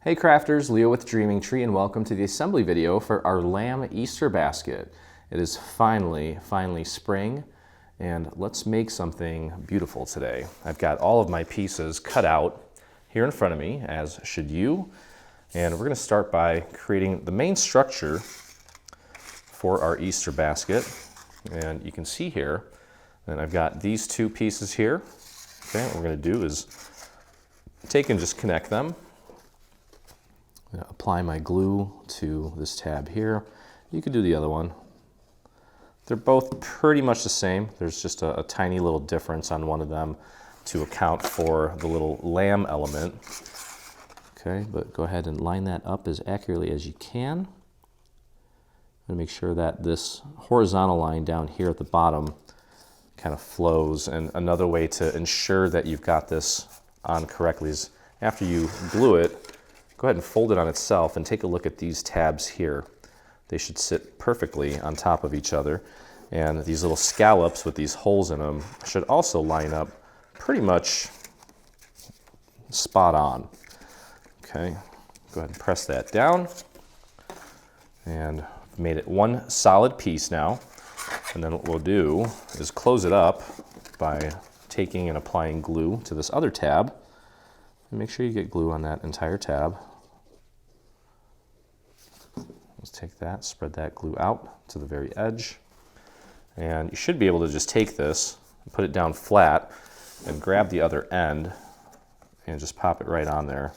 Hey crafters, Leo with Dreaming Tree, and welcome to the assembly video for our lamb Easter basket. It is finally spring, and let's make something beautiful today. I've got all of my pieces cut out here in front of me, as should you, and we're going to start by creating the main structure for our Easter basket. And you can see here that I've got these two pieces here. Okay, what we're going to do is take and just connect them. I'm going to apply my glue to this tab here. You could do the other one. They're both pretty much the same. There's just a tiny little difference on one of them to account for the little lamb element. Okay, but go ahead and line that up as accurately as you can. And make sure that this horizontal line down here at the bottom kind of flows. And another way to ensure that you've got this on correctly is after you glue it, go ahead and fold it on itself and take a look at these tabs here. They should sit perfectly on top of each other. And these little scallops with these holes in them should also line up pretty much spot on. Okay, go ahead and press that down. And I've made it one solid piece now. And then what we'll do is close it up by taking and applying glue to this other tab. And make sure you get glue on that entire tab. Let's take that, spread that glue out to the very edge. And you should be able to just take this, put it down flat, and grab the other end and just pop it right on there.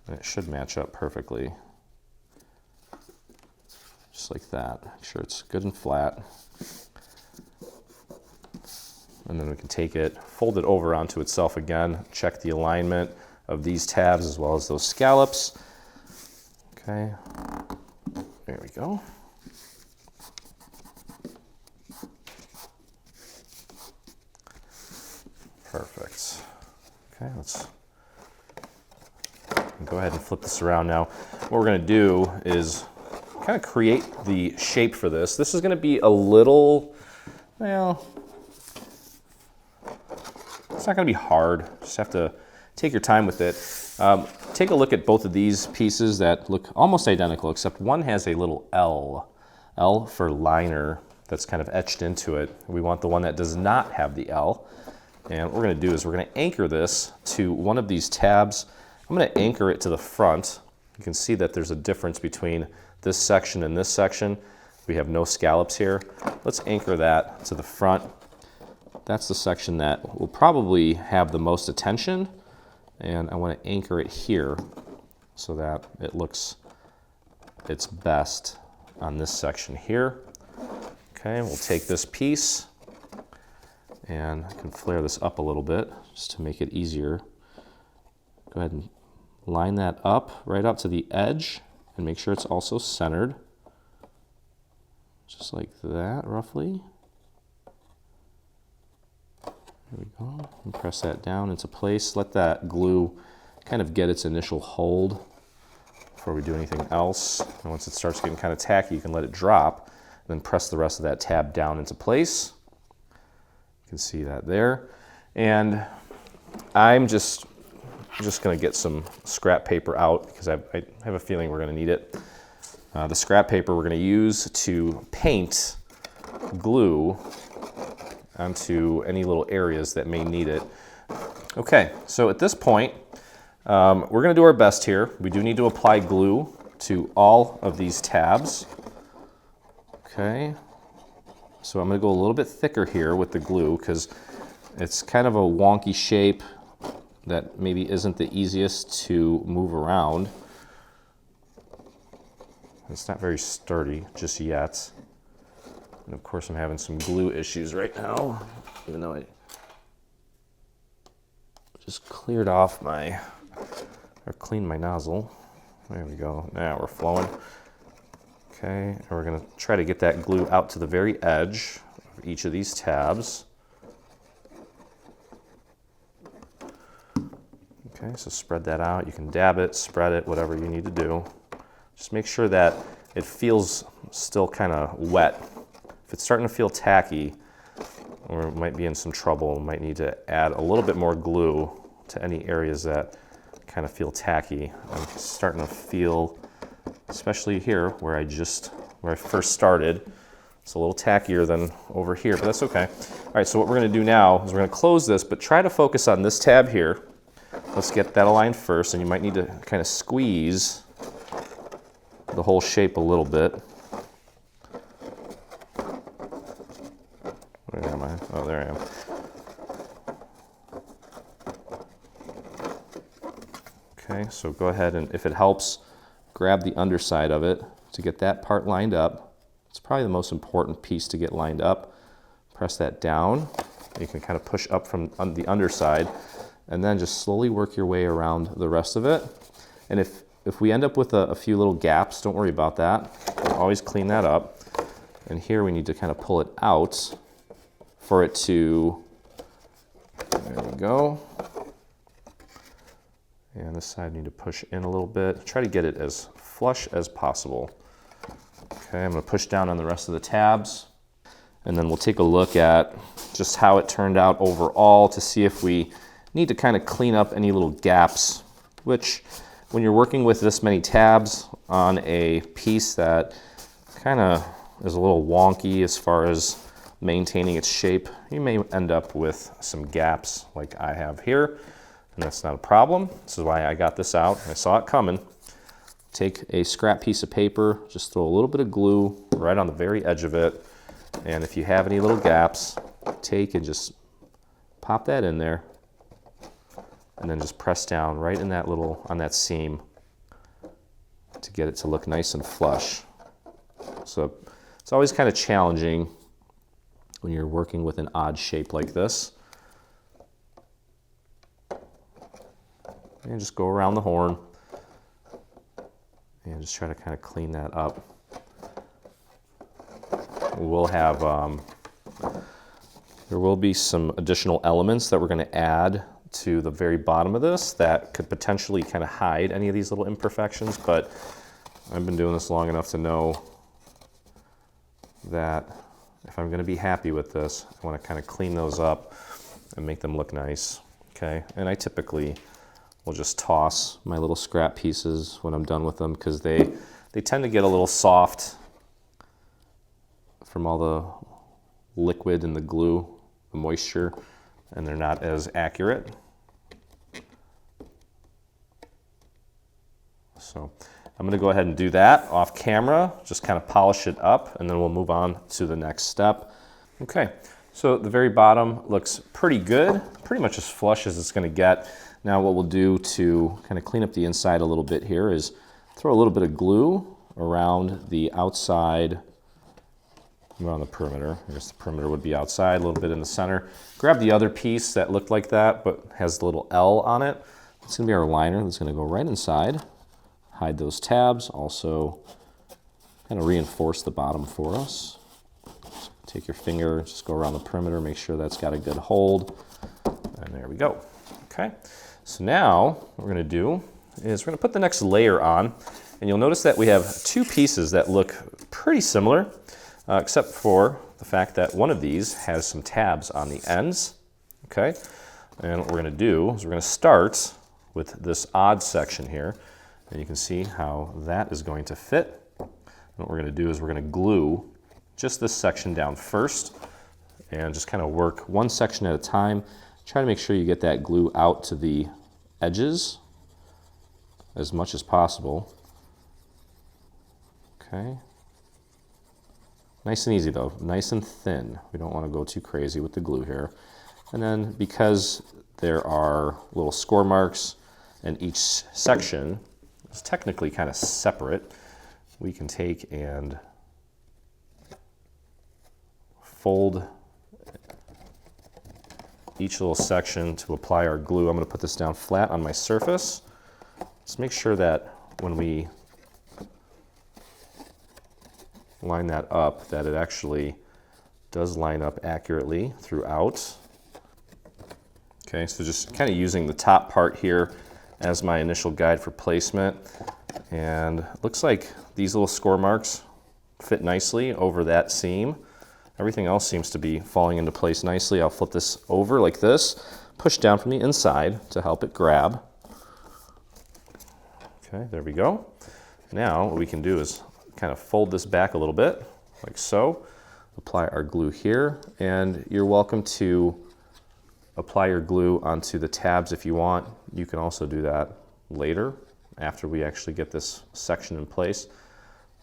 And it should match up perfectly. Just like that. Make sure it's good and flat. And then we can take it, fold it over onto itself again, check the alignment of these tabs as well as those scallops. Okay, there we go. Perfect. Okay, let's go ahead and flip this around now. What we're going to do is kind of create the shape for this. This is going to be a little, well, it's not going to be hard. Just have to take your time with it. Take a look at both of these pieces that look almost identical, except one has a little L for liner that's kind of etched into it. We want the one that does not have the L. And what we're going to do is we're going to anchor this to one of these tabs. I'm going to anchor it to the front. You can see that there's a difference between this section and this section. We have no scallops here. Let's anchor that to the front. That's the section that will probably have the most attention. And I want to anchor it here so that it looks its best on this section here. Okay, we'll take this piece and I can flare this up a little bit just to make it easier. Go ahead and line that up right up to the edge and make sure it's also centered. Just like that, roughly. There we go. And press that down into place. Let that glue kind of get its initial hold before we do anything else. And once it starts getting kind of tacky, you can let it drop and then press the rest of that tab down into place. You can see that there. And I'm just going to get some scrap paper out because I have a feeling we're going to need it. The scrap paper we're going to use to paint glue onto any little areas that may need it. Okay, so at this point, we're going to do our best here. We do need to apply glue to all of these tabs. Okay, so I'm going to go a little bit thicker here with the glue because it's kind of a wonky shape that maybe isn't the easiest to move around. It's not very sturdy just yet. And of course I'm having some glue issues right now, even though I just cleared off cleaned my nozzle. There we go, now we're flowing. Okay, and we're gonna try to get that glue out to the very edge of each of these tabs. Okay, so spread that out. You can dab it, spread it, whatever you need to do. Just make sure that it feels still kind of wet. If it's starting to feel tacky, or it might be in some trouble, we might need to add a little bit more glue to any areas that kind of feel tacky. I'm starting to feel, especially here where I first started, it's a little tackier than over here, but that's okay. All right, so what we're gonna do now is we're gonna close this, but try to focus on this tab here. Let's get that aligned first, and you might need to kind of squeeze the whole shape a little bit. Where am I? Oh, there I am. Okay, so go ahead and, if it helps, grab the underside of it to get that part lined up. It's probably the most important piece to get lined up. Press that down. You can kind of push up from the underside, and then just slowly work your way around the rest of it. And if we end up with a few little gaps, don't worry about that. Always clean that up. And here we need to kind of pull it out for it to, there we go. And this side, need to push in a little bit. Try to get it as flush as possible. Okay, I'm gonna push down on the rest of the tabs, and then we'll take a look at just how it turned out overall to see if we need to kind of clean up any little gaps, which when you're working with this many tabs on a piece that kind of is a little wonky as far as maintaining its shape, you may end up with some gaps like I have here, and that's not a problem. This is why I got this out. I saw it coming. Take a scrap piece of paper, just throw a little bit of glue right on the very edge of it, and if you have any little gaps, take and just pop that in there, and then just press down right in that on that seam to get it to look nice and flush. So it's always kind of challenging when you're working with an odd shape like this. And just go around the horn and just try to kind of clean that up. We'll have, there will be some additional elements that we're going to add to the very bottom of this that could potentially kind of hide any of these little imperfections, but I've been doing this long enough to know that if I'm going to be happy with this, I want to kind of clean those up and make them look nice. Okay, and I typically will just toss my little scrap pieces when I'm done with them, because they tend to get a little soft from all the liquid and the glue, the moisture, and they're not as accurate. So I'm going to go ahead and do that off camera, just kind of polish it up, and then we'll move on to the next step. Okay, so the very bottom looks pretty good, pretty much as flush as it's going to get. Now what we'll do to kind of clean up the inside a little bit here is throw a little bit of glue around the outside, around the perimeter. I guess the perimeter would be outside, a little bit in the center. Grab the other piece that looked like that but has the little L on it. It's going to be our liner that's going to go right inside. Hide those tabs, also kind of reinforce the bottom for us. So take your finger, just go around the perimeter, make sure that's got a good hold, and there we go. Okay, so now what we're going to do is we're going to put the next layer on, and you'll notice that we have two pieces that look pretty similar, except for the fact that one of these has some tabs on the ends. Okay, and what we're going to do is we're going to start with this odd section here, and you can see how that is going to fit. And what we're going to do is we're going to glue just this section down first, and just kind of work one section at a time. Try to make sure you get that glue out to the edges as much as possible. Okay. Nice and easy though, nice and thin. We don't want to go too crazy with the glue here. And then because there are little score marks and each section is technically kind of separate, we can take and fold each little section to apply our glue. I'm going to put this down flat on my surface. Just make sure that when we line that up, that it actually does line up accurately throughout. Okay, so just kind of using the top part here as my initial guide for placement. And it looks like these little score marks fit nicely over that seam. Everything else seems to be falling into place nicely. I'll flip this over like this, push down from the inside to help it grab. Okay, there we go. Now what we can do is kind of fold this back a little bit, like so. Apply our glue here, and you're welcome to apply your glue onto the tabs if you want. You can also do that later, after we actually get this section in place,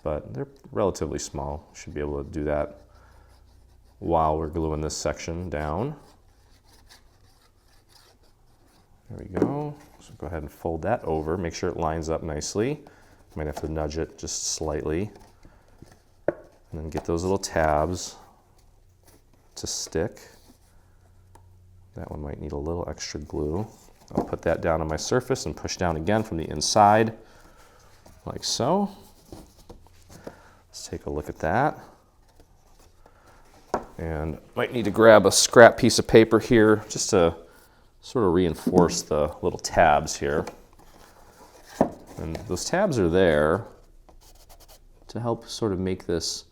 but they're relatively small. Should be able to do that while we're gluing this section down. There we go. So go ahead and fold that over. Make sure it lines up nicely. Might have to nudge it just slightly. And then get those little tabs to stick. That one might need a little extra glue. I'll put that down on my surface and push down again from the inside, like so. Let's take a look at that. And might need to grab a scrap piece of paper here just to sort of reinforce the little tabs here. And those tabs are there to help sort of make this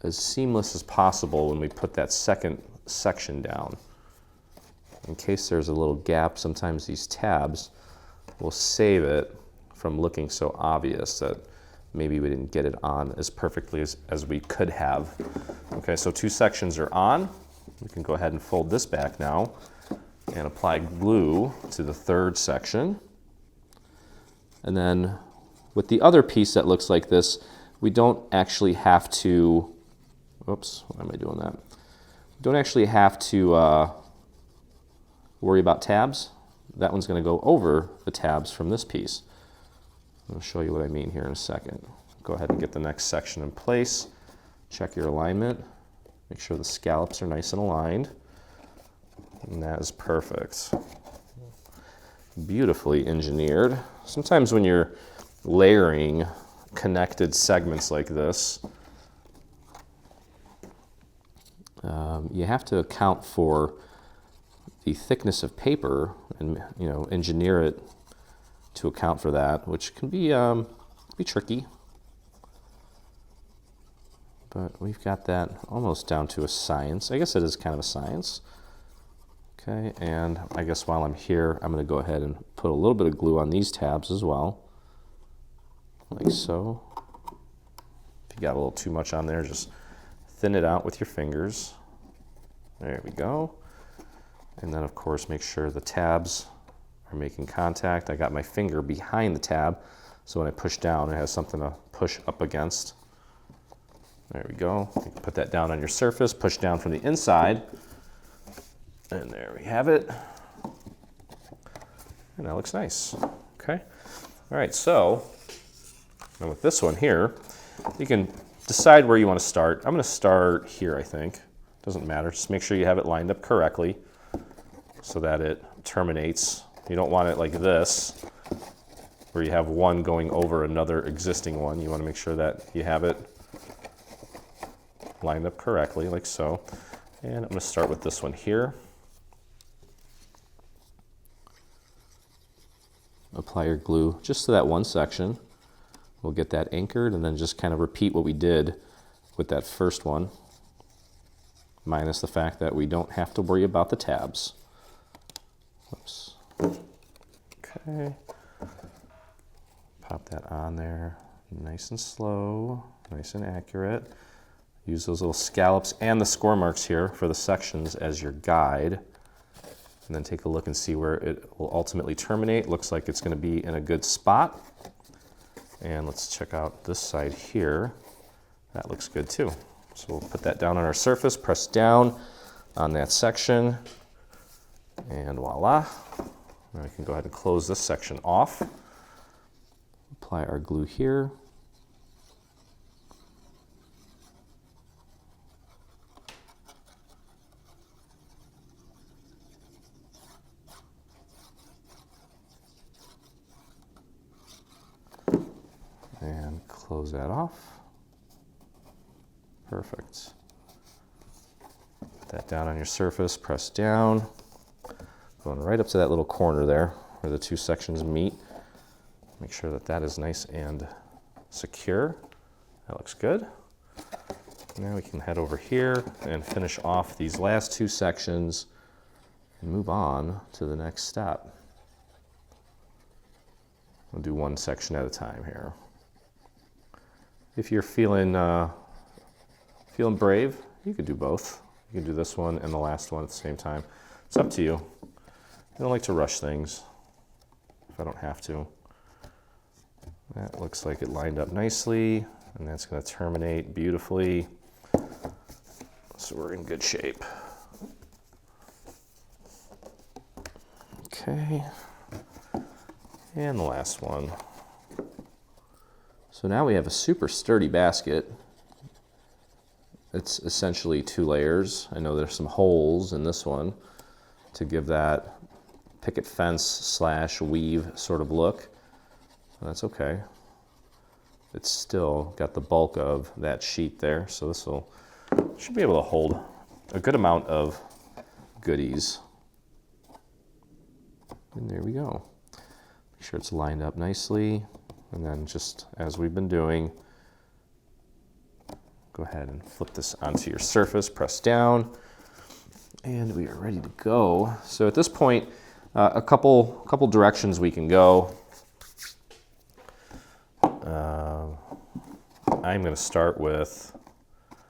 as seamless as possible when we put that second section down. In case there's a little gap, sometimes these tabs will save it from looking so obvious that maybe we didn't get it on as perfectly as we could have. Okay, so 2 sections are on. We can go ahead and fold this back now and apply glue to the 3rd section. And then with the other piece that looks like this, we don't actually have to, oops, why am I doing that? We don't actually have to worry about tabs. That one's going to go over the tabs from this piece. I'll show you what I mean here in a second. Go ahead and get the next section in place. Check your alignment. Make sure the scallops are nice and aligned. And that is perfect. Beautifully engineered. Sometimes when you're layering connected segments like this, you have to account for the thickness of paper and engineer it to account for that, which can be tricky. But we've got that almost down to a science. I guess it is kind of a science. Okay, and I guess while I'm here, I'm going to go ahead and put a little bit of glue on these tabs as well, like so. If you got a little too much on there, just thin it out with your fingers. There we go. And then, of course, make sure the tabs are making contact. I got my finger behind the tab, so when I push down, it has something to push up against. There we go. You can put that down on your surface, push down from the inside, and there we have it. And that looks nice. Okay. All right, so and with this one here, you can decide where you want to start. I'm going to start here, I think. Doesn't matter. Just make sure you have it lined up correctly so that it terminates. You don't want it like this, where you have one going over another existing one. You want to make sure that you have it lined up correctly, like so. And I'm going to start with this one here. Apply your glue just to that one section. We'll get that anchored and then just kind of repeat what we did with that first one, minus the fact that we don't have to worry about the tabs. Oops. Okay. Pop that on there, nice and slow, nice and accurate. Use those little scallops and the score marks here for the sections as your guide. And then take a look and see where it will ultimately terminate. Looks like it's going to be in a good spot. And let's check out this side here. That looks good too. So we'll put that down on our surface, press down on that section, and voila. Now we can go ahead and close this section off. Apply our glue here. And close that off. Perfect. Put that down on your surface, press down. Going right up to that little corner there where the 2 sections meet. Make sure that that is nice and secure. That looks good. Now we can head over here and finish off these last 2 sections and move on to the next step. We'll do one section at a time here. If you're feeling brave, you could do both. You can do this one and the last one at the same time. It's up to you. I don't like to rush things if I don't have to. That looks like it lined up nicely, and that's going to terminate beautifully. So we're in good shape. Okay, and the last one. So now we have a super sturdy basket. It's essentially 2 layers. I know there's some holes in this one to give that picket fence / weave sort of look. That's okay. It's still got the bulk of that sheet there, so this should be able to hold a good amount of goodies. And there we go. Make sure it's lined up nicely, and then just as we've been doing, go ahead and flip this onto your surface, press down, and we are ready to go. So at this point, a couple directions we can go. I'm going to start with,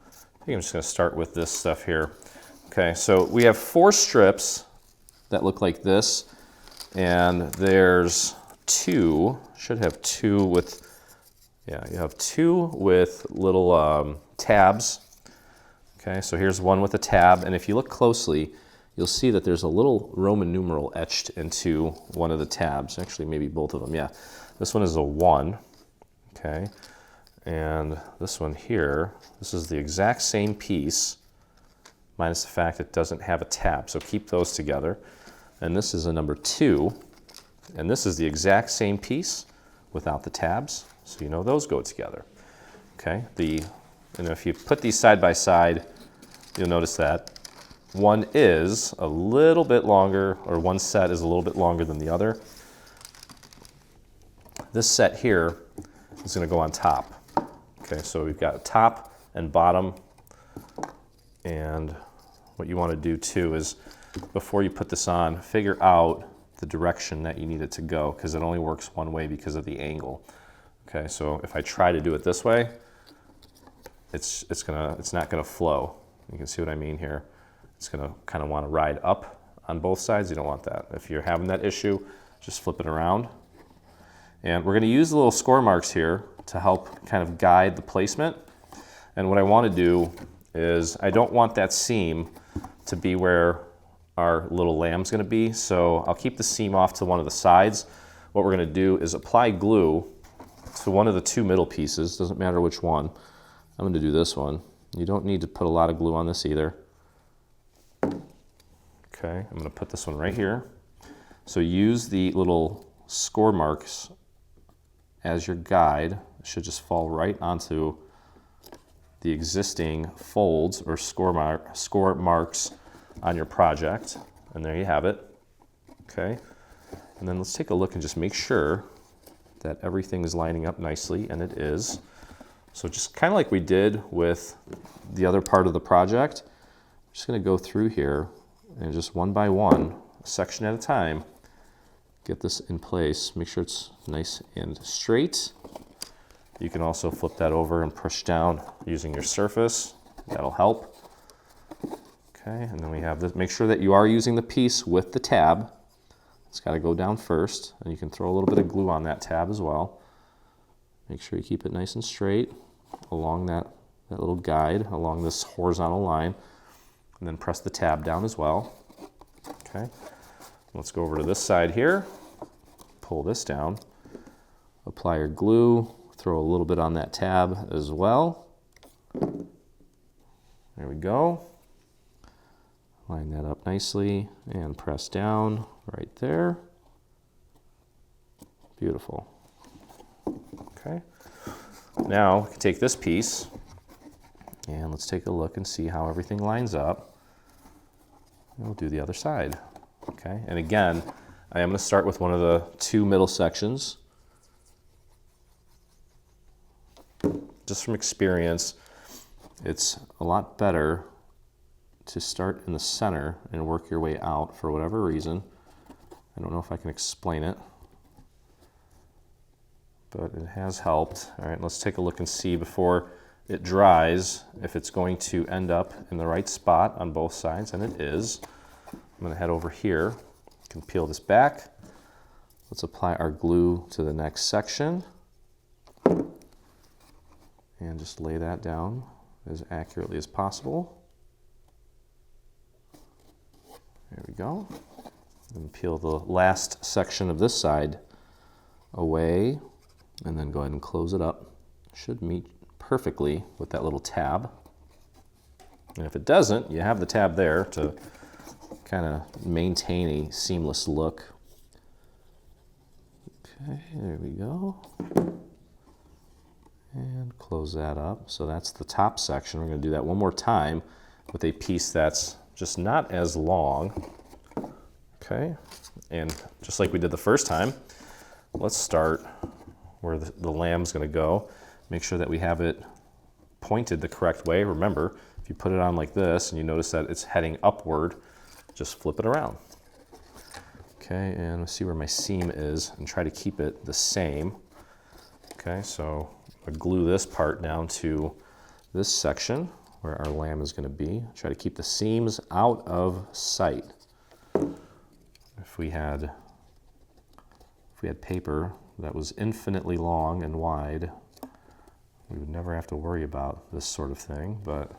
I think I'm just going to start with this stuff here. Okay, so we have 4 strips that look like this, and there's 2, should have 2 with, yeah, you have 2 with little tabs. Okay, so here's one with a tab, and if you look closely, you'll see that there's a little Roman numeral etched into one of the tabs. Actually, maybe both of them, yeah. This one is a 1, okay? And this one here, this is the exact same piece, minus the fact it doesn't have a tab, so keep those together. And this is a number 2, and this is the exact same piece without the tabs, so you know those go together. Okay, and if you put these side by side, you'll notice that one is a little bit longer, or one set is a little bit longer than the other. This set here is going to go on top. Okay, so we've got top and bottom, and what you want to do too is, before you put this on, figure out the direction that you need it to go, because it only works one way because of the angle. Okay, so if I try to do it this way, it's not gonna flow. You can see what I mean here. It's gonna kind of want to ride up on both sides. You don't want that. If you're having that issue, just flip it around. And we're going to use the little score marks here to help kind of guide the placement. And what I want to do is, I don't want that seam to be where our little lamb's going to be, so I'll keep the seam off to one of the sides. What we're going to do is apply glue to one of the 2 middle pieces, doesn't matter which one. I'm going to do this one. You don't need to put a lot of glue on this either. Okay, I'm going to put this one right here. So use the little score marks as your guide. It should just fall right onto the existing folds or score marks on your project. And there you have it. Okay, and then let's take a look and just make sure that everything is lining up nicely, and it is. So just kind of like we did with the other part of the project, I'm just going to go through here and just one by one, a section at a time, get this in place. Make sure it's nice and straight. You can also flip that over and push down using your surface. That'll help. Okay, and then we have this. Make sure that you are using the piece with the tab. It's got to go down first, and you can throw a little bit of glue on that tab as well. Make sure you keep it nice and straight along that little guide, along this horizontal line, and then press the tab down as well. Okay, let's go over to this side here, pull this down, apply your glue, throw a little bit on that tab as well. There we go. Line that up nicely and press down right there. Beautiful. Okay. Now we can take this piece and let's take a look and see how everything lines up. And we'll do the other side. Okay. And again, I am going to start with one of the 2 middle sections. Just from experience, it's a lot better to start in the center and work your way out for whatever reason. I don't know if I can explain it. but it has helped. All right, let's take a look and see before it dries if it's going to end up in the right spot on both sides, and it is. I'm going to head over here. You can peel this back. Let's apply our glue to the next section and just lay that down as accurately as possible. There we go. And peel the last section of this side away, and then go ahead and close it up. Should meet perfectly with that little tab. And if it doesn't, you have the tab there to kind of maintain a seamless look. Okay, there we go. And close that up. So that's the top section. We're going to do that one more time with a piece that's just not as long. Okay, and just like we did the first time, let's start where the lamb's going to go. Make sure that we have it pointed the correct way. Remember, if you put it on like this and you notice that it's heading upward, just flip it around. Okay, and let's see where my seam is and try to keep it the same. Okay, so I'll glue this part down to this section where our lamb is going to be. Try to keep the seams out of sight. If we had paper that was infinitely long and wide, we would never have to worry about this sort of thing, but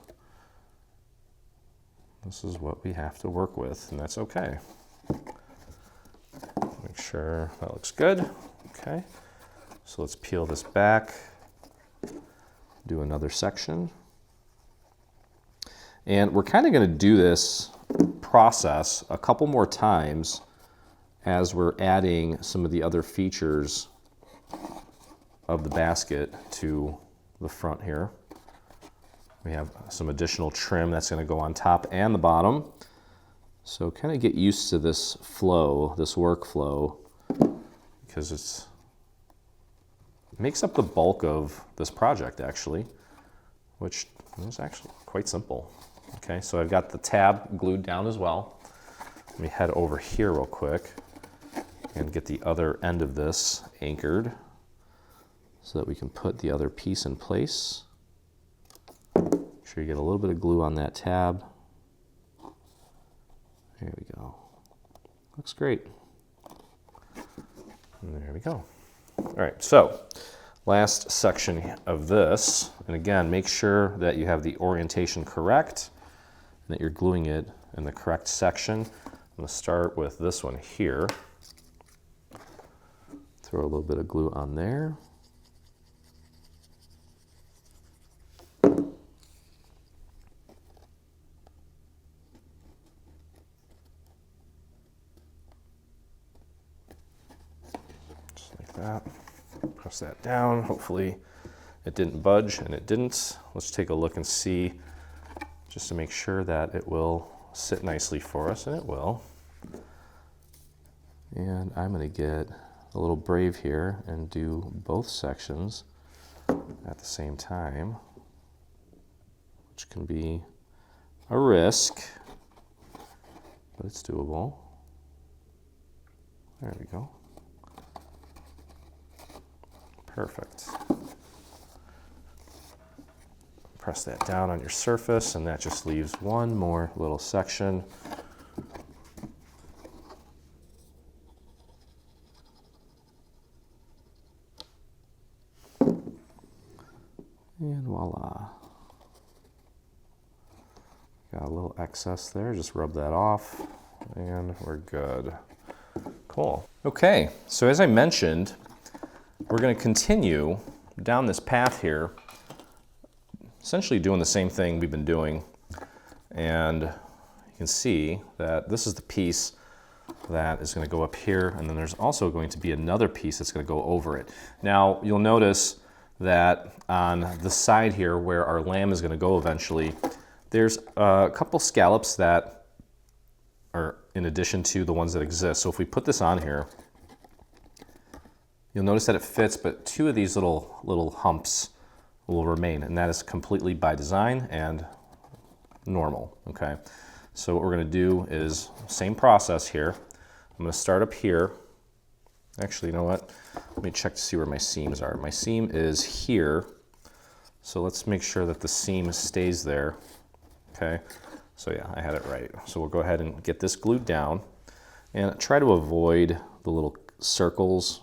this is what we have to work with, and that's okay. Make sure that looks good. Okay, so let's peel this back, do another section. And we're kind of going to do this process a couple more times as we're adding some of the other features of the basket to the front here. We have some additional trim that's going to go on top and the bottom. So kind of get used to this flow, this workflow, because it makes up the bulk of this project actually, which is actually quite simple. Okay, so I've got the tab glued down as well. Let me head over here real quick and get the other end of this anchored so that we can put the other piece in place. Make sure you get a little bit of glue on that tab. There we go. Looks great. And there we go. All right, so last section of this, and again, make sure that you have the orientation correct and that you're gluing it in the correct section. I'm going to start with this one here. Throw a little bit of glue on there. Just like that. Press that down. Hopefully it didn't budge, and it didn't. Let's take a look and see just to make sure that it will sit nicely for us, and it will. And I'm going to get a little brave here and do both sections at the same time, which can be a risk, but it's doable. There we go. Perfect. Press that down on your surface, and that just leaves one more little section. And voila. Got a little excess there, just rub that off, and we're good. Cool. Okay, so as I mentioned, we're going to continue down this path here, essentially doing the same thing we've been doing. And you can see that this is the piece that is going to go up here, and then there's also going to be another piece that's going to go over it. Now, you'll notice that on the side here where our lamb is going to go eventually, there's a couple scallops that are in addition to the ones that exist. So if we put this on here, you'll notice that it fits, but two of these little humps will remain, and that is completely by design and normal, okay? So what we're gonna do is, same process here. I'm gonna start up here. Actually, you know what? Let me check to see where my seams are. My seam is here, so let's make sure that the seam stays there. Okay, so yeah, I had it right. So we'll go ahead and get this glued down and try to avoid the little circles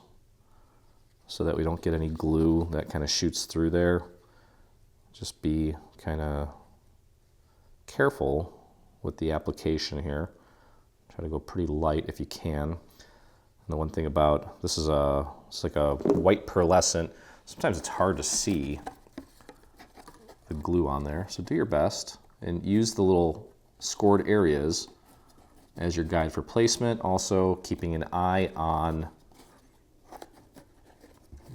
so that we don't get any glue that kind of shoots through there. Just be kind of careful with the application here. Try to go pretty light if you can. And the one thing about this is it's like a white pearlescent. Sometimes it's hard to see the glue on there, so do your best and use the little scored areas as your guide for placement. Also keeping an eye on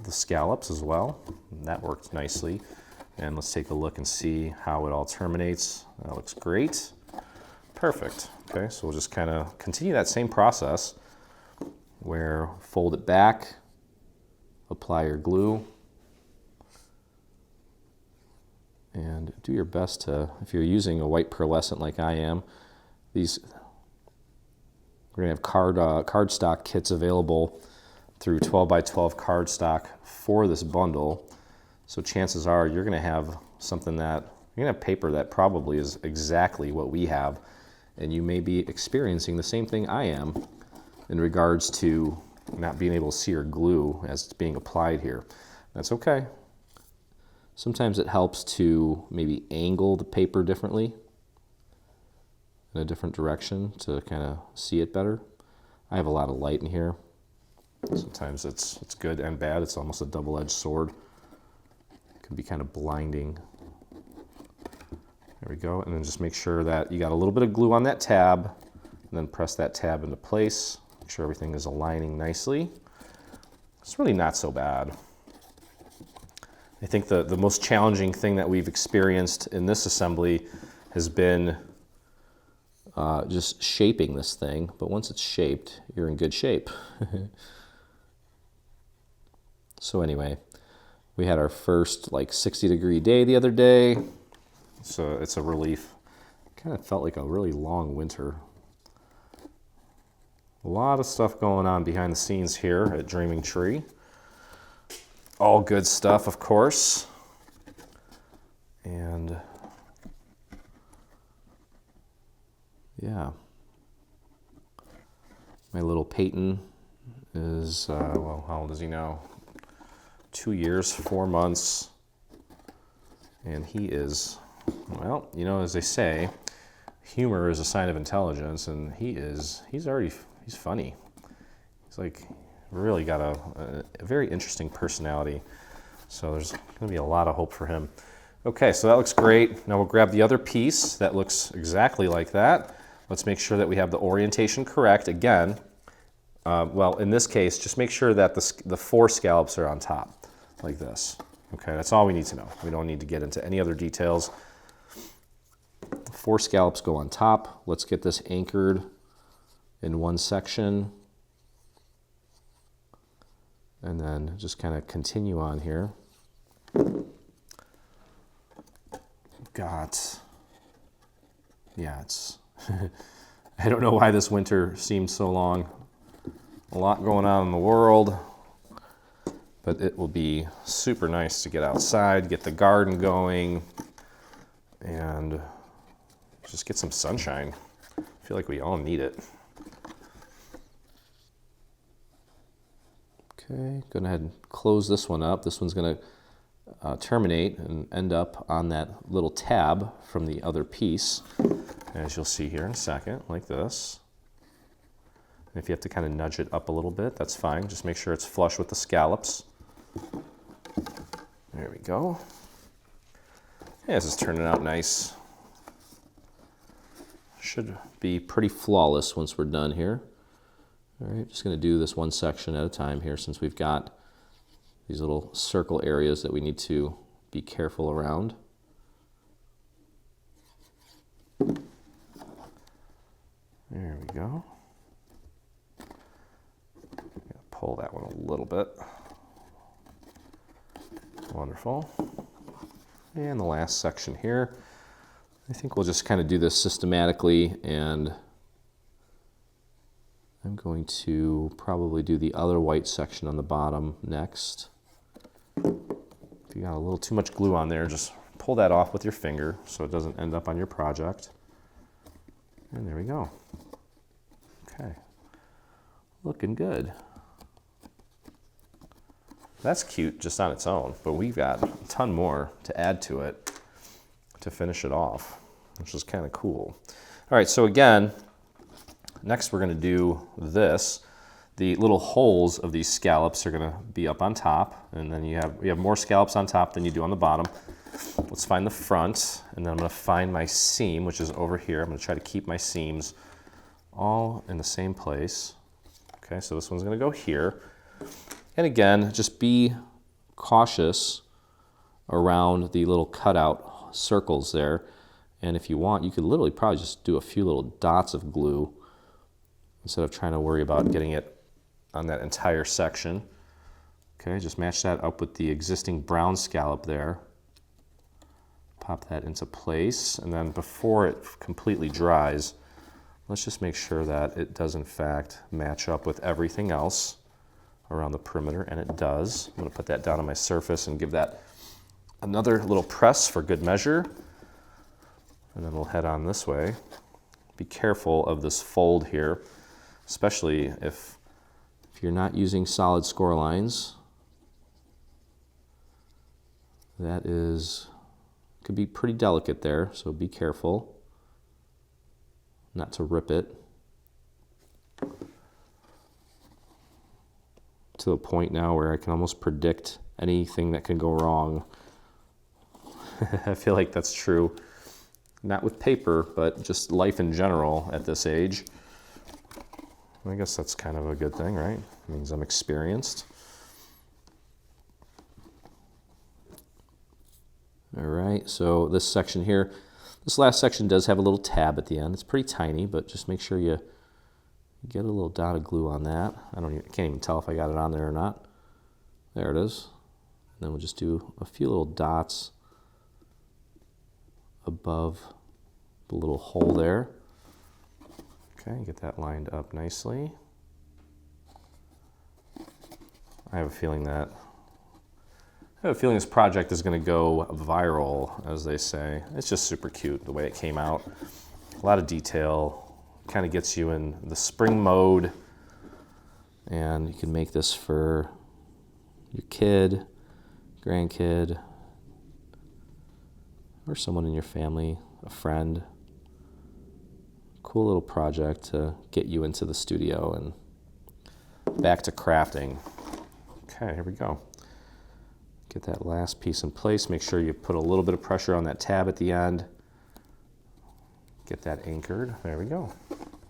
the scallops as well. And that worked nicely. And let's take a look and see how it all terminates. That looks great. Perfect. Okay, so we'll just kind of continue that same process where fold it back, apply your glue, and do your best to, if you're using a white pearlescent like I am, we're gonna have cardstock kits available through 12 by 12 cardstock for this bundle. So chances are you're gonna have something that, you're gonna have paper that probably is exactly what we have, and you may be experiencing the same thing I am in regards to not being able to see your glue as it's being applied here. That's okay. Sometimes it helps to maybe angle the paper differently in a different direction to kind of see it better. I have a lot of light in here. Sometimes it's good and bad. It's almost a double-edged sword. It can be kind of blinding. There we go. And then just make sure that you got a little bit of glue on that tab, and then press that tab into place. Make sure everything is aligning nicely. It's really not so bad. I think the most challenging thing that we've experienced in this assembly has been just shaping this thing. But once it's shaped, you're in good shape. So anyway, we had our first like 60-degree day the other day. So it's a relief. Kind of felt like a really long winter. A lot of stuff going on behind the scenes here at Dreaming Tree. All good stuff, of course. And yeah, my little Peyton is, well, how old is he now? 2 years, 4 months. And he is, well, you know, as they say, humor is a sign of intelligence, and he's funny. He's like, really got a very interesting personality. So there's gonna be a lot of hope for him. Okay, so that looks great. Now we'll grab the other piece that looks exactly like that. Let's make sure that we have the orientation correct. Again, well, in this case, just make sure that the 4 scallops are on top, like this. Okay, that's all we need to know. We don't need to get into any other details. 4 scallops go on top. Let's get this anchored in one section. And then just kind of continue on here. Yeah, it's, I don't know why this winter seemed so long. A lot going on in the world, but it will be super nice to get outside, get the garden going, and just get some sunshine. I feel like we all need it. Okay, go ahead and close this one up. This one's going to terminate and end up on that little tab from the other piece, as you'll see here in a second, like this. And if you have to kind of nudge it up a little bit, that's fine. Just make sure it's flush with the scallops. There we go. Yeah, this is turning out nice. Should be pretty flawless once we're done here. All right, just going to do this one section at a time here, since we've got these little circle areas that we need to be careful around. There we go. Pull that one a little bit. Wonderful. And the last section here. I think we'll just kind of do this systematically and I'm going to probably do the other white section on the bottom next. If you got a little too much glue on there, just pull that off with your finger so it doesn't end up on your project. And there we go. Okay, looking good. That's cute just on its own, but we've got a ton more to add to it to finish it off, which is kind of cool. All right, so again, next we're going to do this. The little holes of these scallops are going to be up on top, and then you have more scallops on top than you do on the bottom. Let's find the front, and then I'm going to find my seam, which is over here. I'm going to try to keep my seams all in the same place. Okay, so this one's going to go here. And again, just be cautious around the little cutout circles there. And if you want, you could literally probably just do a few little dots of glue instead of trying to worry about getting it on that entire section. Okay, just match that up with the existing brown scallop there. Pop that into place, and then before it completely dries, let's just make sure that it does in fact match up with everything else around the perimeter, and it does. I'm going to put that down on my surface and give that another little press for good measure, and then we'll head on this way. Be careful of this fold here, especially if you're not using solid score lines. That could be pretty delicate there, so be careful not to rip it. To the point now where I can almost predict anything that can go wrong. I feel like that's true, not with paper, but just life in general at this age. I guess that's kind of a good thing, right? It means I'm experienced. All right, so this section here, this last section does have a little tab at the end. It's pretty tiny, but just make sure you get a little dot of glue on that. I can't even tell if I got it on there or not. There it is. And then we'll just do a few little dots above the little hole there. Okay, get that lined up nicely. I have a feeling this project is going to go viral, as they say. It's just super cute the way it came out. A lot of detail. Kind of gets you in the spring mode, and you can make this for your kid, grandkid, or someone in your family, a friend. Cool little project to get you into the studio and back to crafting. Okay, here we go. Get that last piece in place. Make sure you put a little bit of pressure on that tab at the end. Get that anchored. There we go.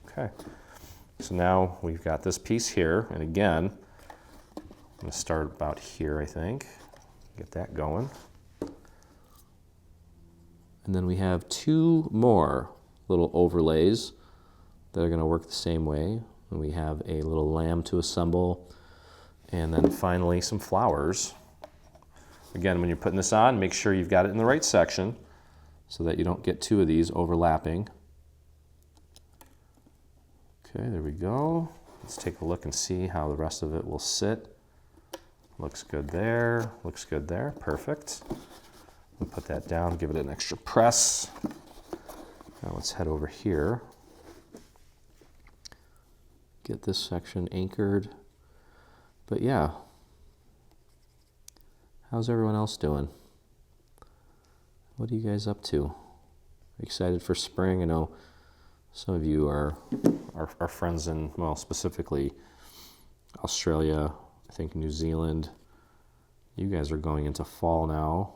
Okay. So now we've got this piece here, and again, I'm going to start about here, I think. Get that going. And then we have two more little overlays that are going to work the same way. And we have a little lamb to assemble, and then finally some flowers. Again, when you're putting this on, make sure you've got it in the right section so that you don't get two of these overlapping. Okay, there we go. Let's take a look and see how the rest of it will sit. Looks good there, looks good there, perfect. We'll put that down, give it an extra press. Now let's head over here. Get this section anchored. But yeah, how's everyone else doing? What are you guys up to? Excited for spring? I know some of you are friends in, well, specifically Australia, I think New Zealand. You guys are going into fall now,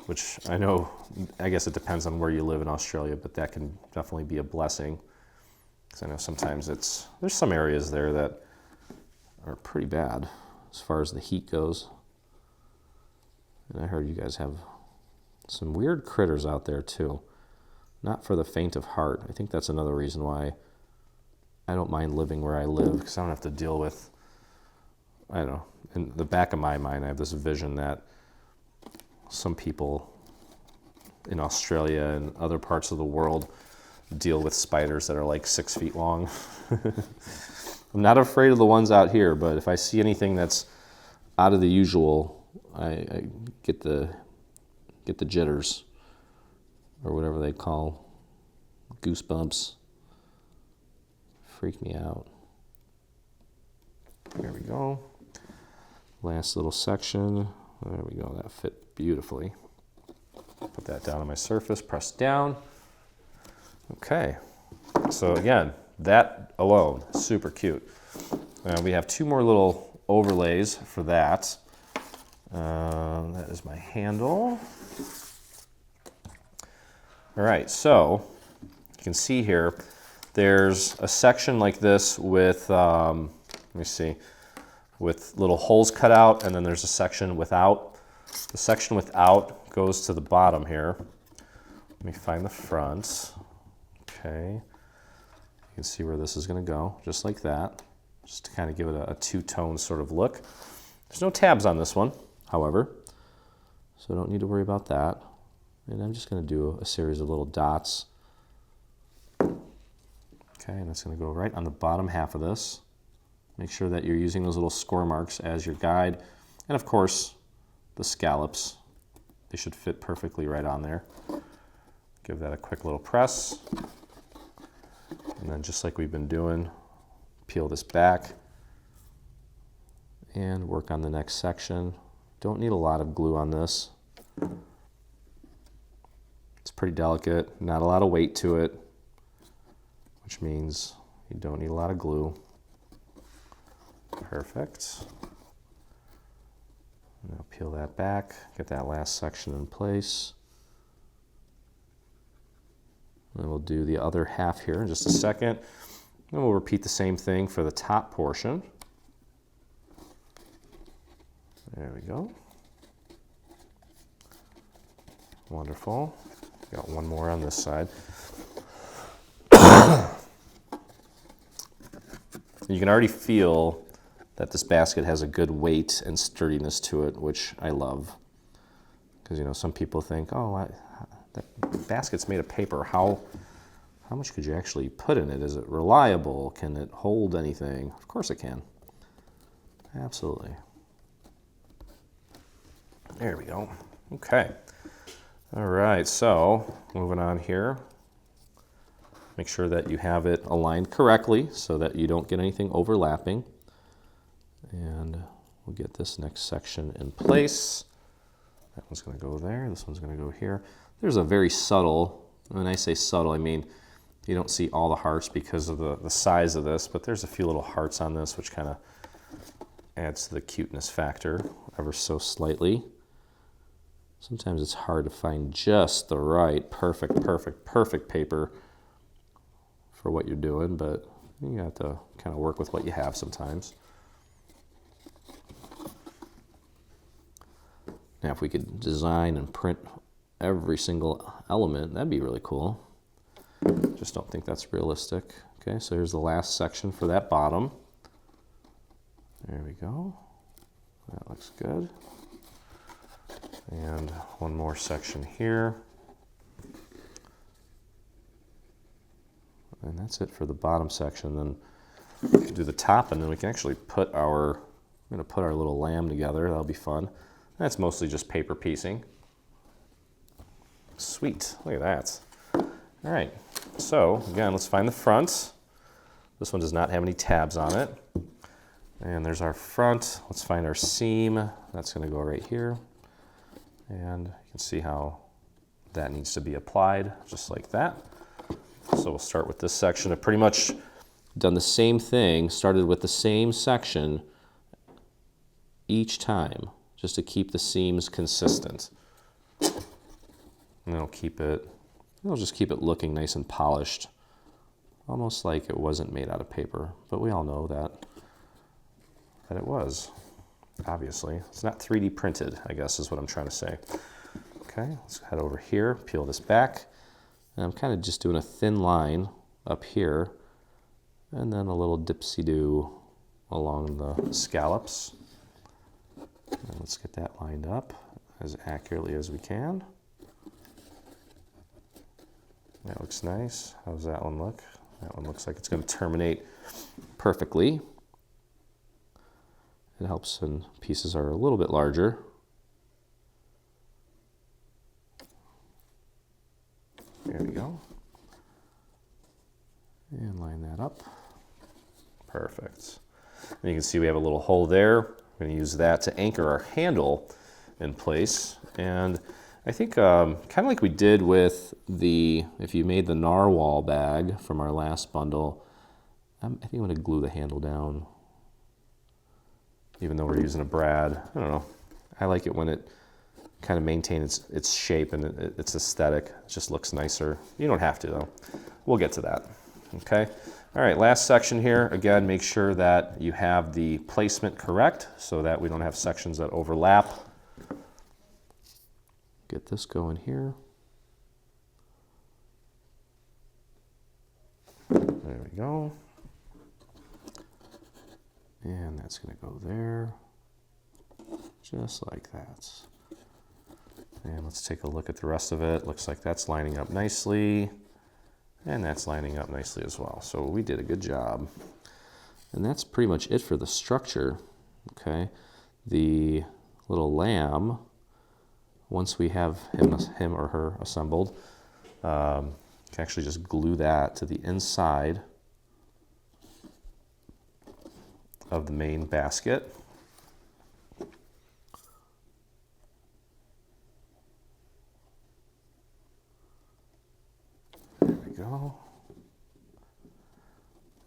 which I know, I guess it depends on where you live in Australia, but that can definitely be a blessing. Because I know sometimes there's some areas there that are pretty bad as far as the heat goes. And I heard you guys have some weird critters out there too. Not for the faint of heart. I think that's another reason why I don't mind living where I live, because I don't have to deal with, I don't know, in the back of my mind I have this vision that some people in Australia and other parts of the world deal with spiders that are like 6 feet long. I'm not afraid of the ones out here, but if I see anything that's out of the usual, I get the jitters, or whatever they call goosebumps. Freak me out. There we go. Last little section. There we go. That fit beautifully. Put that down on my surface, press down. Okay. So again, that alone, super cute. We have 2 more little overlays for that. That is my handle. All right, so you can see here, there's a section like this with, let me see, with little holes cut out, and then there's a section without. The section without goes to the bottom here. Let me find the front. Okay, you can see where this is going to go, just like that, just to kind of give it a two-tone sort of look. There's no tabs on this one, however, so don't need to worry about that. And I'm just going to do a series of little dots. Okay, and that's going to go right on the bottom half of this. Make sure that you're using those little score marks as your guide. And of course, the scallops, they should fit perfectly right on there. Give that a quick little press. And then just like we've been doing, peel this back and work on the next section. Don't need a lot of glue on this. It's pretty delicate, not a lot of weight to it, which means you don't need a lot of glue. Perfect. Now peel that back, get that last section in place. And we'll do the other half here in just a second. And we'll repeat the same thing for the top portion. There we go. Wonderful. Got one more on this side. You can already feel that this basket has a good weight and sturdiness to it, which I love. Because, you know, some people think, oh, that basket's made of paper. How much could you actually put in it? Is it reliable? Can it hold anything? Of course it can. Absolutely. There we go. Okay. All right, so moving on here. Make sure that you have it aligned correctly so that you don't get anything overlapping. And we'll get this next section in place. That one's going to go there. This one's going to go here. There's a very subtle, when I say subtle, I mean you don't see all the hearts because of the size of this, but there's a few little hearts on this which kind of adds to the cuteness factor ever so slightly. Sometimes it's hard to find just the right perfect paper for what you're doing, but you have to kind of work with what you have sometimes. Now if we could design and print every single element, that'd be really cool. Just don't think that's realistic. Okay, so here's the last section for that bottom. There we go. That looks good. And one more section here. And that's it for the bottom section. Then we can do the top, and then we can actually put our, I'm going to put our little lamb together. That'll be fun. That's mostly just paper piecing. Sweet, look at that. All right, so again, let's find the front. This one does not have any tabs on it. And there's our front. Let's find our seam. That's going to go right here. And you can see how that needs to be applied, just like that. So we'll start with this section. I've pretty much done the same thing, started with the same section each time, just to keep the seams consistent. And it'll just keep it looking nice and polished, almost like it wasn't made out of paper. But we all know that it was. Obviously, it's not 3D printed, I guess is what I'm trying to say. Okay, let's head over here, peel this back. And I'm kind of just doing a thin line up here, and then a little dipsy-do along the scallops. And let's get that lined up as accurately as we can. That looks nice. How does that one look? That one looks like it's going to terminate perfectly. It helps when pieces are a little bit larger. There we go. And line that up. Perfect. And you can see we have a little hole there. We're going to use that to anchor our handle in place. And I think kind of like we did with if you made the narwhal bag from our last bundle, I think I'm going to glue the handle down. Even though we're using a brad, I don't know. I like it when it kind of maintains its shape and its aesthetic. It just looks nicer. You don't have to though. We'll get to that. Okay. All right, last section here. Again, make sure that you have the placement correct so that we don't have sections that overlap. Get this going here. There we go. And that's going to go there, just like that. And let's take a look at the rest of it. Looks like that's lining up nicely, and that's lining up nicely as well. So we did a good job. And that's pretty much it for the structure, okay? The little lamb, once we have him or her assembled, can actually just glue that to the inside of the main basket. There we go.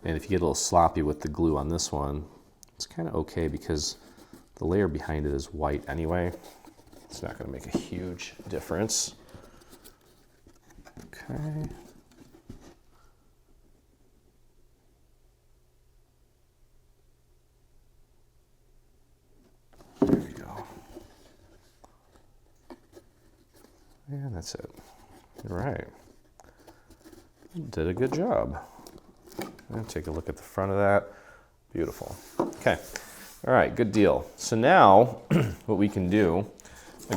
And if you get a little sloppy with the glue on this one, it's kind of okay because the layer behind it is white anyway. It's not going to make a huge difference. Okay. There we go. And that's it. All right. Did a good job. And take a look at the front of that. Beautiful. Okay. All right, good deal. So now what we can do,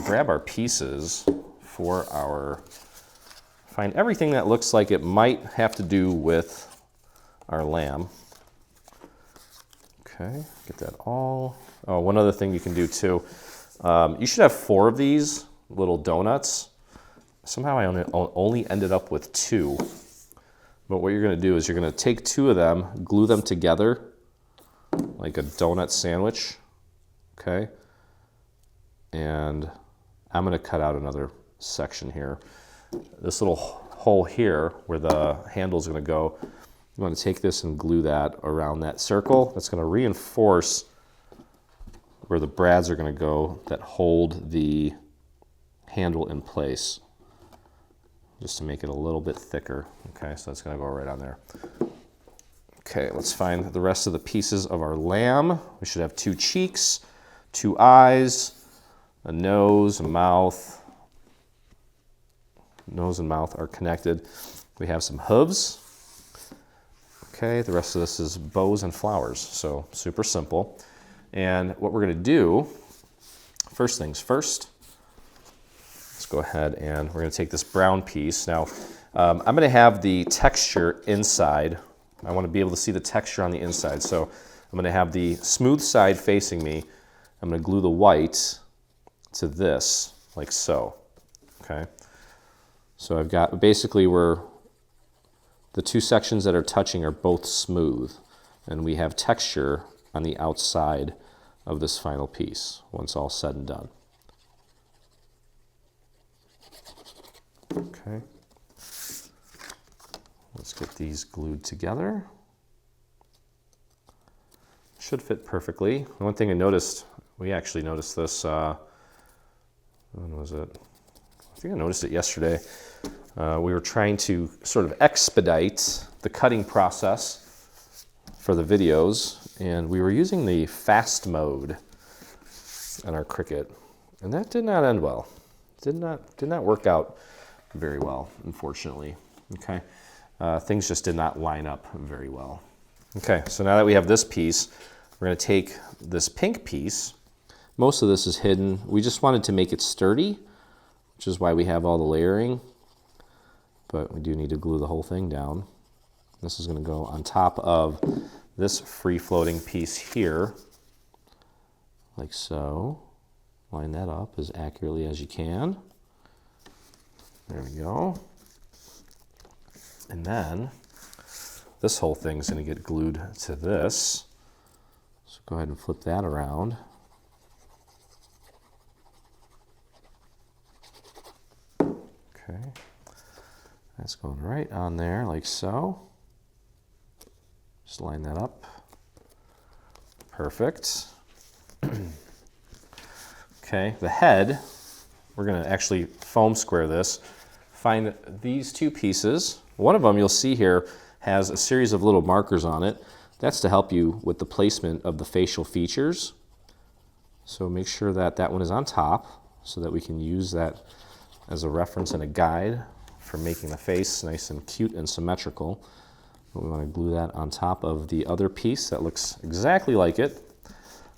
grab our pieces for find everything that looks like it might have to do with our lamb. Okay, get that all. Oh, one other thing you can do too. You should have 4 of these little donuts. Somehow I only ended up with 2. But what you're going to do is you're going to take 2 of them, glue them together like a donut sandwich, okay? And I'm going to cut out another section here. This little hole here where the handle is going to go, you want to take this and glue that around that circle. That's going to reinforce where the brads are going to go that hold the handle in place, just to make it a little bit thicker. Okay, so that's going to go right on there. Okay, let's find the rest of the pieces of our lamb. We should have 2 cheeks, 2 eyes, a nose, a mouth. Nose and mouth are connected. We have some hooves. Okay, the rest of this is bows and flowers, so super simple. And what we're going to do, first things first, let's go ahead and we're going to take this brown piece. Now, I'm going to have the texture inside. I want to be able to see the texture on the inside. So I'm going to have the smooth side facing me. I'm going to glue the white to this, like so. Okay. So I've got basically where the 2 sections that are touching are both smooth. And we have texture on the outside of this final piece once all said and done. Okay. Let's get these glued together. Should fit perfectly. One thing I noticed, we actually noticed this, when was it? I think I noticed it yesterday. We were trying to sort of expedite the cutting process for the videos, and we were using the fast mode on our Cricut, and that did not end well. Did not work out very well, unfortunately. Okay. Things just did not line up very well. Okay, so now that we have this piece, we're going to take this pink piece. Most of this is hidden. We just wanted to make it sturdy, which is why we have all the layering. but we do need to glue the whole thing down. This is going to go on top of this free-floating piece here, like so. Line that up as accurately as you can. There we go. And then this whole thing is going to get glued to this. So go ahead and flip that around. Okay. That's going right on there like so. Just line that up. Perfect. Okay, the head, we're going to actually foam square this. Find these two pieces. One of them you'll see here has a series of little markers on it. That's to help you with the placement of the facial features. So make sure that that one is on top so that we can use that as a reference and a guide for making the face nice and cute and symmetrical. But we want to glue that on top of the other piece that looks exactly like it,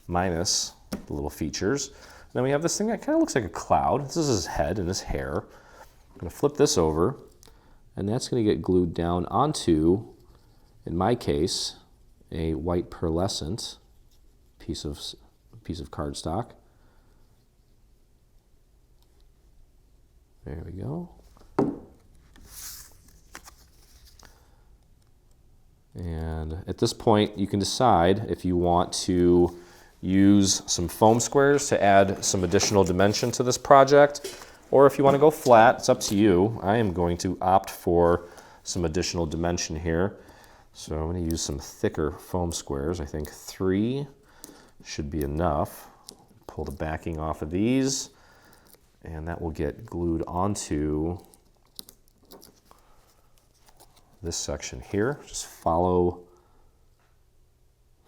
minus the little features. And then we have this thing that kind of looks like a cloud. This is his head and his hair. I'm going to flip this over, and that's going to get glued down onto, in my case, a white pearlescent piece of cardstock. There we go. And at this point, you can decide if you want to use some foam squares to add some additional dimension to this project, or if you want to go flat, it's up to you. I am going to opt for some additional dimension here. So I'm going to use some thicker foam squares. I think 3 should be enough. Pull the backing off of these, and that will get glued onto this section here. Just follow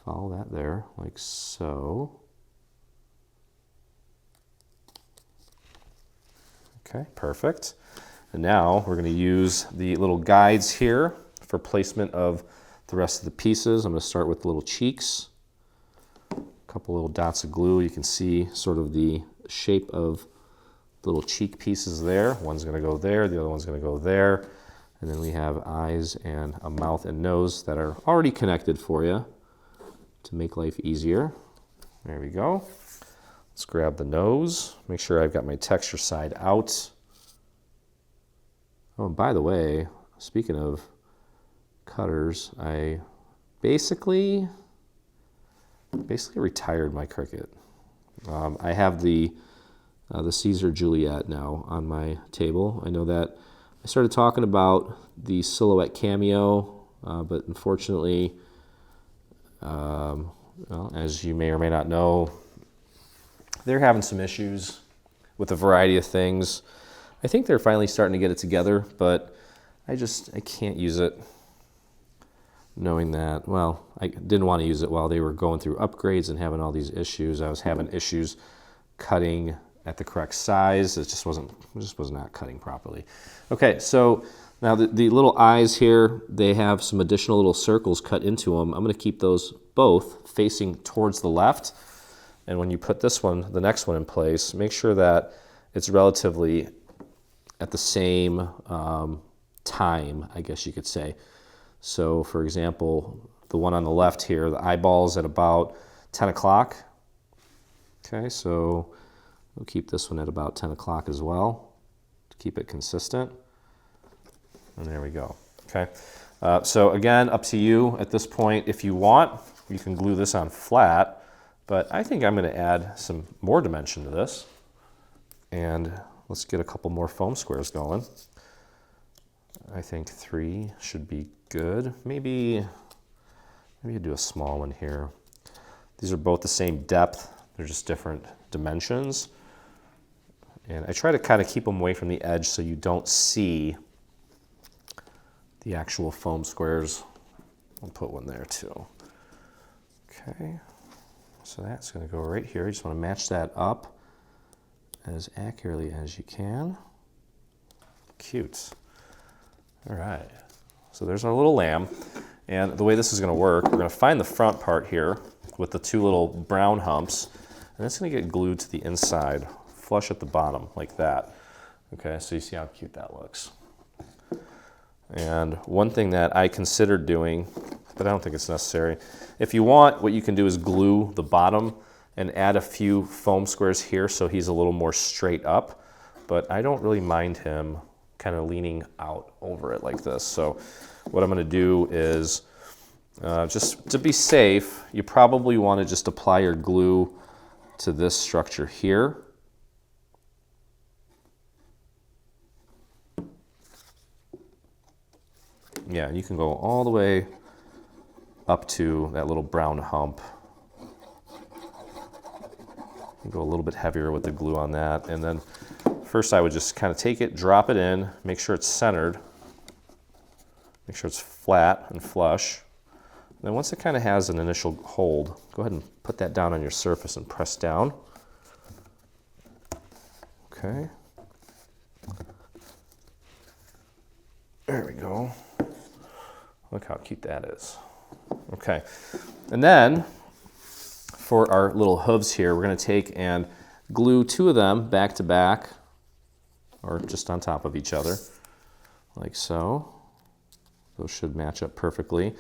that there, like so. Okay, perfect. And now we're going to use the little guides here for placement of the rest of the pieces. I'm going to start with the little cheeks. A couple little dots of glue. You can see sort of the shape of the little cheek pieces there. One's going to go there, the other one's going to go there. And then we have eyes and a mouth and nose that are already connected for you to make life easier. There we go. Let's grab the nose. Make sure I've got my texture side out. Oh, and by the way, speaking of cutters, I basically retired my Cricut. I have the Caesar Juliet now on my table. I know that I started talking about the Silhouette Cameo, but unfortunately, well, as you may or may not know, they're having some issues with a variety of things. I think they're finally starting to get it together, but I can't use it knowing that, well, I didn't want to use it while they were going through upgrades and having all these issues. I was having issues cutting at the correct size. It just was not cutting properly. Okay, so now the little eyes here, they have some additional little circles cut into them. I'm going to keep those both facing towards the left. And when you put this one, the next one in place, make sure that it's relatively at the same time, I guess you could say. So for example, the one on the left here, the eyeball's at about 10 o'clock. Okay, so we'll keep this one at about 10 o'clock as well to keep it consistent. And there we go. Okay, so again, up to you at this point. If you want, you can glue this on flat, but I think I'm going to add some more dimension to this. And let's get a couple more foam squares going. I think 3 should be good. Maybe you do a small one here. These are both the same depth. They're just different dimensions. And I try to kind of keep them away from the edge so you don't see the actual foam squares. I'll put one there too. Okay, so that's going to go right here. You just want to match that up as accurately as you can. Cute. All right, so there's our little lamb. And the way this is going to work, we're going to find the front part here with the 2 little brown humps, and it's going to get glued to the inside, flush at the bottom like that. Okay, so you see how cute that looks. And one thing that I considered doing, but I don't think it's necessary, if you want, what you can do is glue the bottom and add a few foam squares here so he's a little more straight up. But I don't really mind him kind of leaning out over it like this. So what I'm going to do is, just to be safe, you probably want to just apply your glue to this structure here. Yeah, you can go all the way up to that little brown hump. You go a little bit heavier with the glue on that. And then first I would just kind of take it, drop it in, make sure it's centered, make sure it's flat and flush. And then once it kind of has an initial hold, go ahead and put that down on your surface and press down. Okay. There we go. Look how cute that is. Okay, and then for our little hooves here, we're going to take and glue two of them back to back, or just on top of each other, like so. Those should match up perfectly.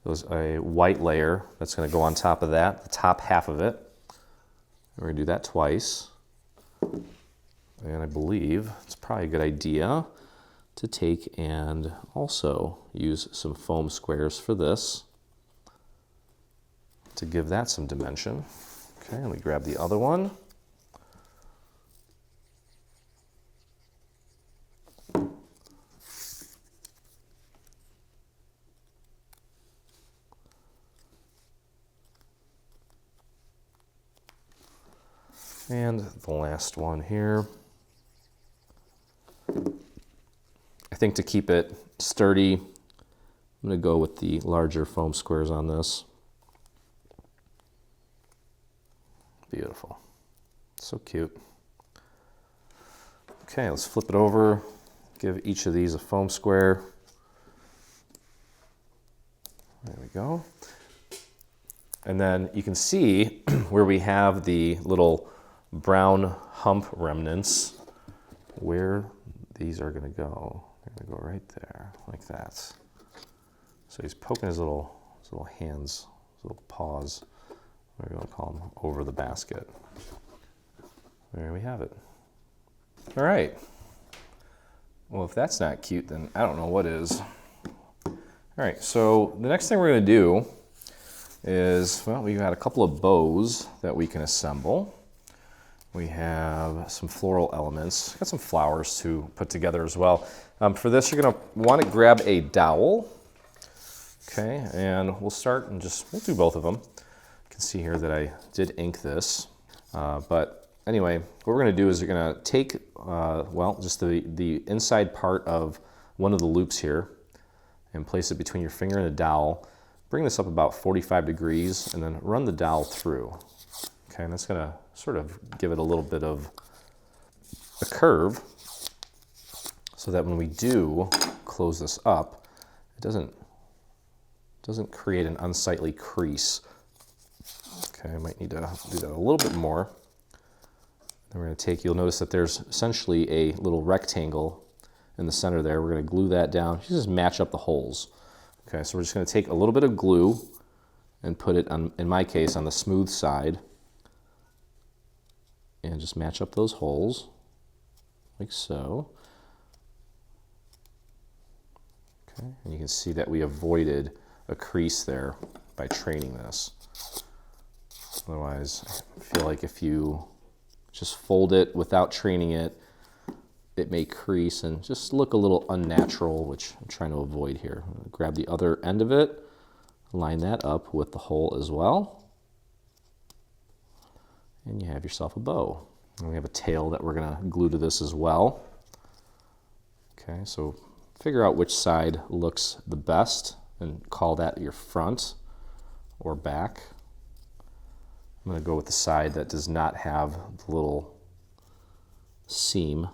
There's a white layer that's going to go on top of that, the top half of it. We're going to do that twice. And I believe it's probably a good idea to take and also use some foam squares for this to give that some dimension. Okay, let me grab the other one. And the last one here. I think to keep it sturdy, I'm going to go with the larger foam squares on this. Beautiful. So cute. Okay, let's flip it over. Give each of these a foam square. There we go. And then you can see where we have the little brown hump remnants, where these are going to go. They're going to go right there, like that. So he's poking his little hands, his little paws, we're going to call them, over the basket. There we have it. All right. Well, if that's not cute, then I don't know what is. All right, so the next thing we're going to do is, well, we've got a couple of bows that we can assemble. We have some floral elements. Got some flowers to put together as well. For this, you're going to want to grab a dowel. Okay, and we'll start and we'll do both of them. You can see here that I did ink this. But anyway, what we're going to do is you're going to take, just the inside part of one of the loops here and place it between your finger and the dowel. Bring this up about 45 degrees and then run the dowel through. Okay, and that's going to sort of give it a little bit of a curve so that when we do close this up, it doesn't create an unsightly crease. Okay, I might need to do that a little bit more. Then we're going to take, you'll notice that there's essentially a little rectangle in the center there. We're going to glue that down. You just match up the holes. Okay, so we're just going to take a little bit of glue and put it on, in my case, on the smooth side, and just match up those holes like so. Okay, and you can see that we avoided a crease there by training this. Otherwise, I feel like if you just fold it without training it, it may crease and just look a little unnatural, which I'm trying to avoid here. I'm gonna grab the other end of it, line that up with the hole as well, and you have yourself a bow. And we have a tail that we're going to glue to this as well. Okay, so figure out which side looks the best and call that your front or back. I'm going to go with the side that does not have the little seam.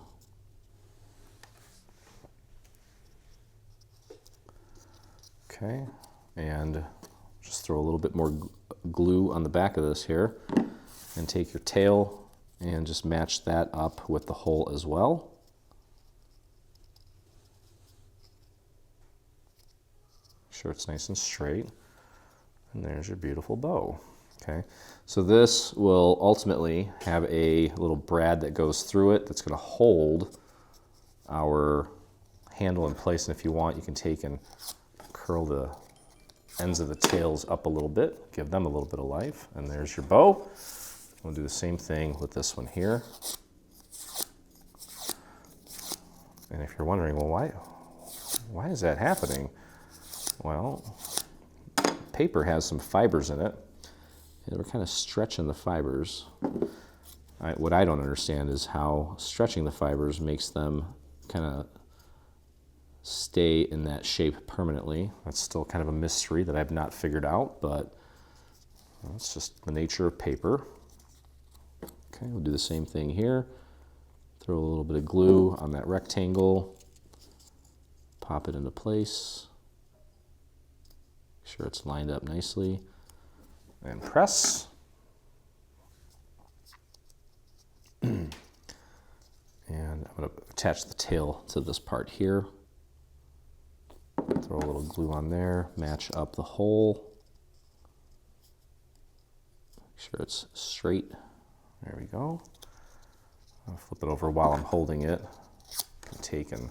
Okay, and just throw a little bit more glue on the back of this here, and take your tail and just match that up with the hole as well. sure it's nice and straight. And there's your beautiful bow. Okay, so this will ultimately have a little brad that goes through it that's going to hold our handle in place. And if you want, you can take and curl the ends of the tails up a little bit, give them a little bit of life. And there's your bow. We'll do the same thing with this one here. And if you're wondering, well, why is that happening? Well, paper has some fibers in it. And we're kind of stretching the fibers. What I don't understand is how stretching the fibers makes them kind of stay in that shape permanently. That's still kind of a mystery that I've not figured out, but it's just the nature of paper. Okay, we'll do the same thing here. Throw a little bit of glue on that rectangle. Pop it into place. Make sure it's lined up nicely. And press. And I'm going to attach the tail to this part here. Throw a little glue on there, match up the hole. Make sure it's straight. There we go. I'll flip it over while I'm holding it. Take and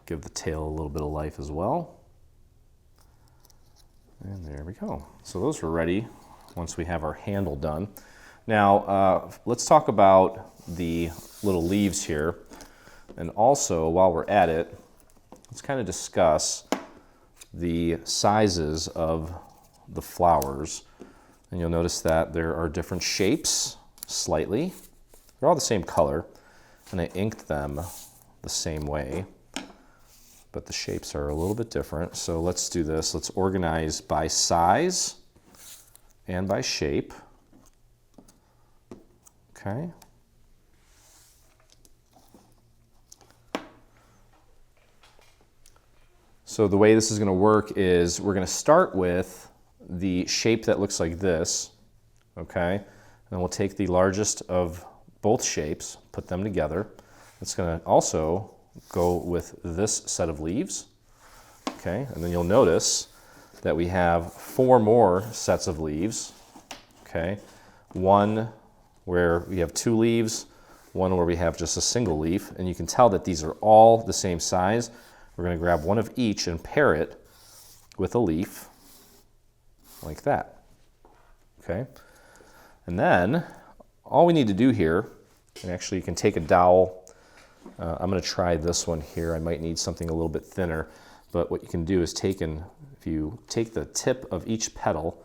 give the tail a little bit of life as well. And there we go. So those are ready once we have our handle done. Now, let's talk about the little leaves here. And also, while we're at it, let's kind of discuss the sizes of the flowers. And you'll notice that there are different shapes, slightly. They're all the same color, and I inked them the same way. But the shapes are a little bit different. So let's do this. Let's organize by size and by shape. Okay. So the way this is going to work is we're going to start with the shape that looks like this. Okay. And then we'll take the largest of both shapes, put them together. It's going to also go with this set of leaves, okay? And then you'll notice that we have 4 more sets of leaves, okay? One where we have 2 leaves, one where we have just a single leaf, and you can tell that these are all the same size. We're going to grab one of each and pair it with a leaf like that, okay? And then all we need to do here, and actually you can take a dowel. I'm going to try this one here. I might need something a little bit thinner, but what you can do is if you take the tip of each petal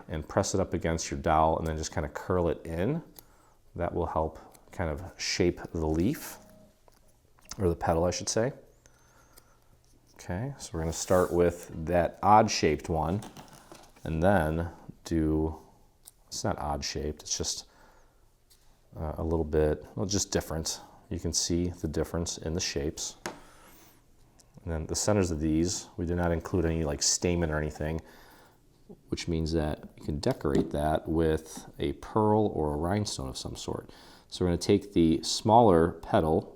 and press it up against your dowel and then just kind of curl it in, that will help kind of shape the leaf, or the petal, I should say. Okay, so we're going to start with that odd-shaped one, and then it's not odd-shaped, it's just a little bit, well, just different. You can see the difference in the shapes. And then the centers of these, we did not include any like stamen or anything, which means that you can decorate that with a pearl or a rhinestone of some sort. So we're going to take the smaller petal,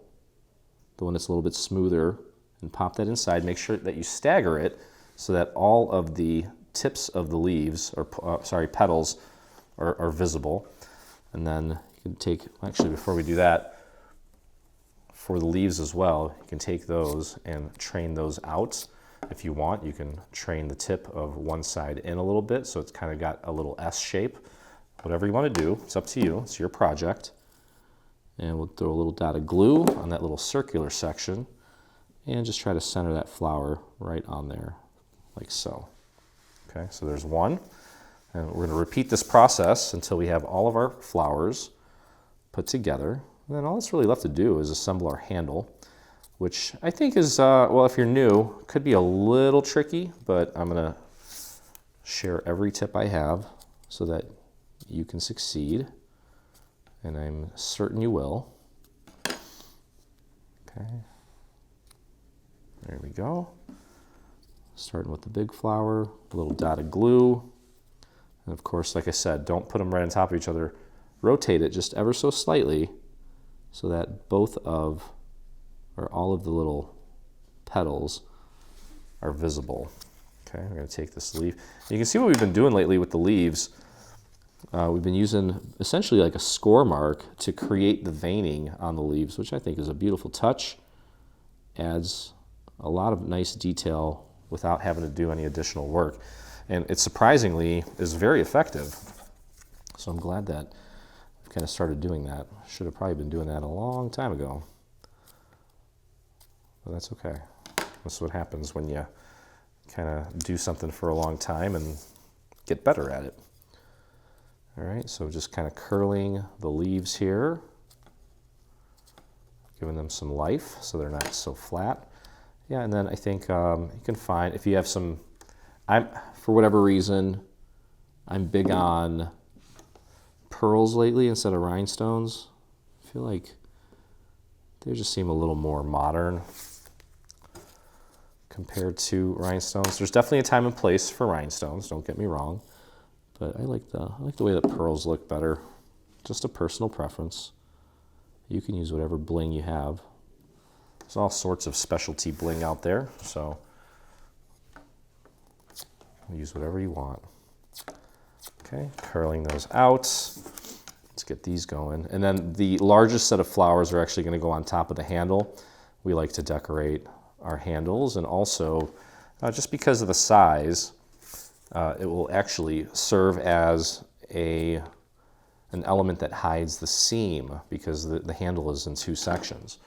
the one that's a little bit smoother, and pop that inside. Make sure that you stagger it so that all of the tips of the leaves, or petals, are visible. And then you can take, actually before we do that, for the leaves as well, you can take those and train those out. If you want, you can train the tip of one side in a little bit so it's kind of got a little S shape. Whatever you want to do, it's up to you. It's your project. And we'll throw a little dot of glue on that little circular section and just try to center that flower right on there, like so. Okay, so there's one. And we're going to repeat this process until we have all of our flowers put together. And then all that's really left to do is assemble our handle, which I think is, well, if you're new, could be a little tricky, but I'm going to share every tip I have so that you can succeed, and I'm certain you will. Okay, there we go. Starting with the big flower, a little dot of glue, and of course, like I said, don't put them right on top of each other. Rotate it just ever so slightly, so that all of the little petals are visible. Okay, I'm going to take this leaf. You can see what we've been doing lately with the leaves. We've been using essentially like a score mark to create the veining on the leaves, which I think is a beautiful touch. Adds a lot of nice detail without having to do any additional work. And it surprisingly is very effective. So I'm glad that I've kind of started doing that. Should have probably been doing that a long time ago. But that's okay. That's what happens when you kind of do something for a long time and get better at it. All right, so just kind of curling the leaves here, giving them some life so they're not so flat. Yeah, and then I think you can find, if you have some, for whatever reason, I'm big on pearls lately instead of rhinestones. I feel like they just seem a little more modern compared to rhinestones. There's definitely a time and place for rhinestones, don't get me wrong. But I like the way that pearls look better. Just a personal preference. You can use whatever bling you have. There's all sorts of specialty bling out there, so use whatever you want. Okay, curling those out. Let's get these going. And then the largest set of flowers are actually going to go on top of the handle. We like to decorate our handles, and also just because of the size, it will actually serve as an element that hides the seam because the handle is in two sections.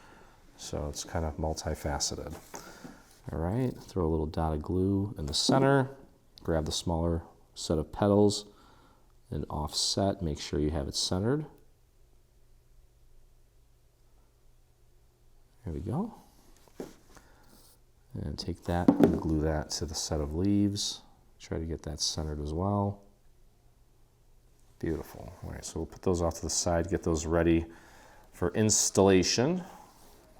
So it's kind of multifaceted. All right, throw a little dot of glue in the center, grab the smaller set of petals and offset, make sure you have it centered. There we go. And take that and glue that to the set of leaves. Try to get that centered as well. Beautiful. All right, so we'll put those off to the side, get those ready for installation.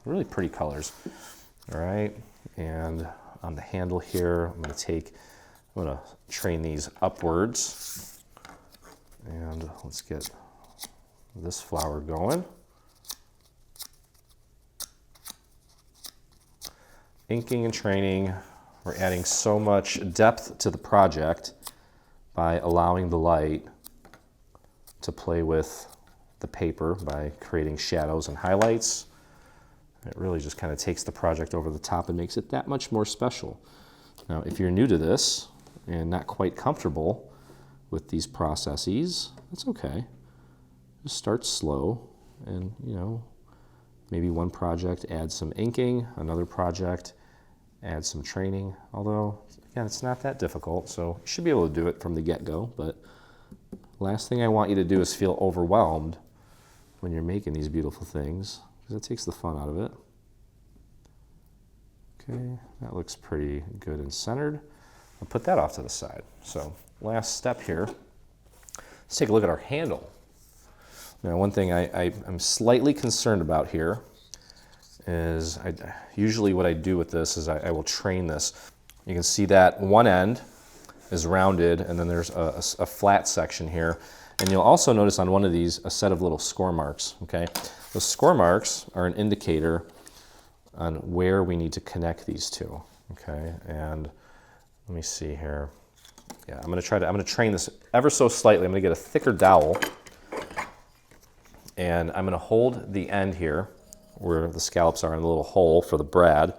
Really pretty colors. All right, and on the handle here, I'm going to train these upwards. And let's get this flower going. Inking and training. We're adding so much depth to the project by allowing the light to play with the paper by creating shadows and highlights. It really just kind of takes the project over the top and makes it that much more special. Now, if you're new to this and not quite comfortable with these processes, that's okay. Just start slow and, maybe one project add some inking, another project add some training, although, again, it's not that difficult, so you should be able to do it from the get-go, but last thing I want you to do is feel overwhelmed when you're making these beautiful things, because it takes the fun out of it. Okay, that looks pretty good and centered. I'll put that off to the side. So, last step here, let's take a look at our handle. Now, one thing I'm slightly concerned about here is usually what I do with this is I will train this. You can see that one end is rounded and then there's a flat section here. And you'll also notice on one of these a set of little score marks, okay? The score marks are an indicator on where we need to connect these two, okay? And let me see here. Yeah, I'm gonna train this ever so slightly. I'm gonna get a thicker dowel and I'm gonna hold the end here where the scallops are in the little hole for the brad.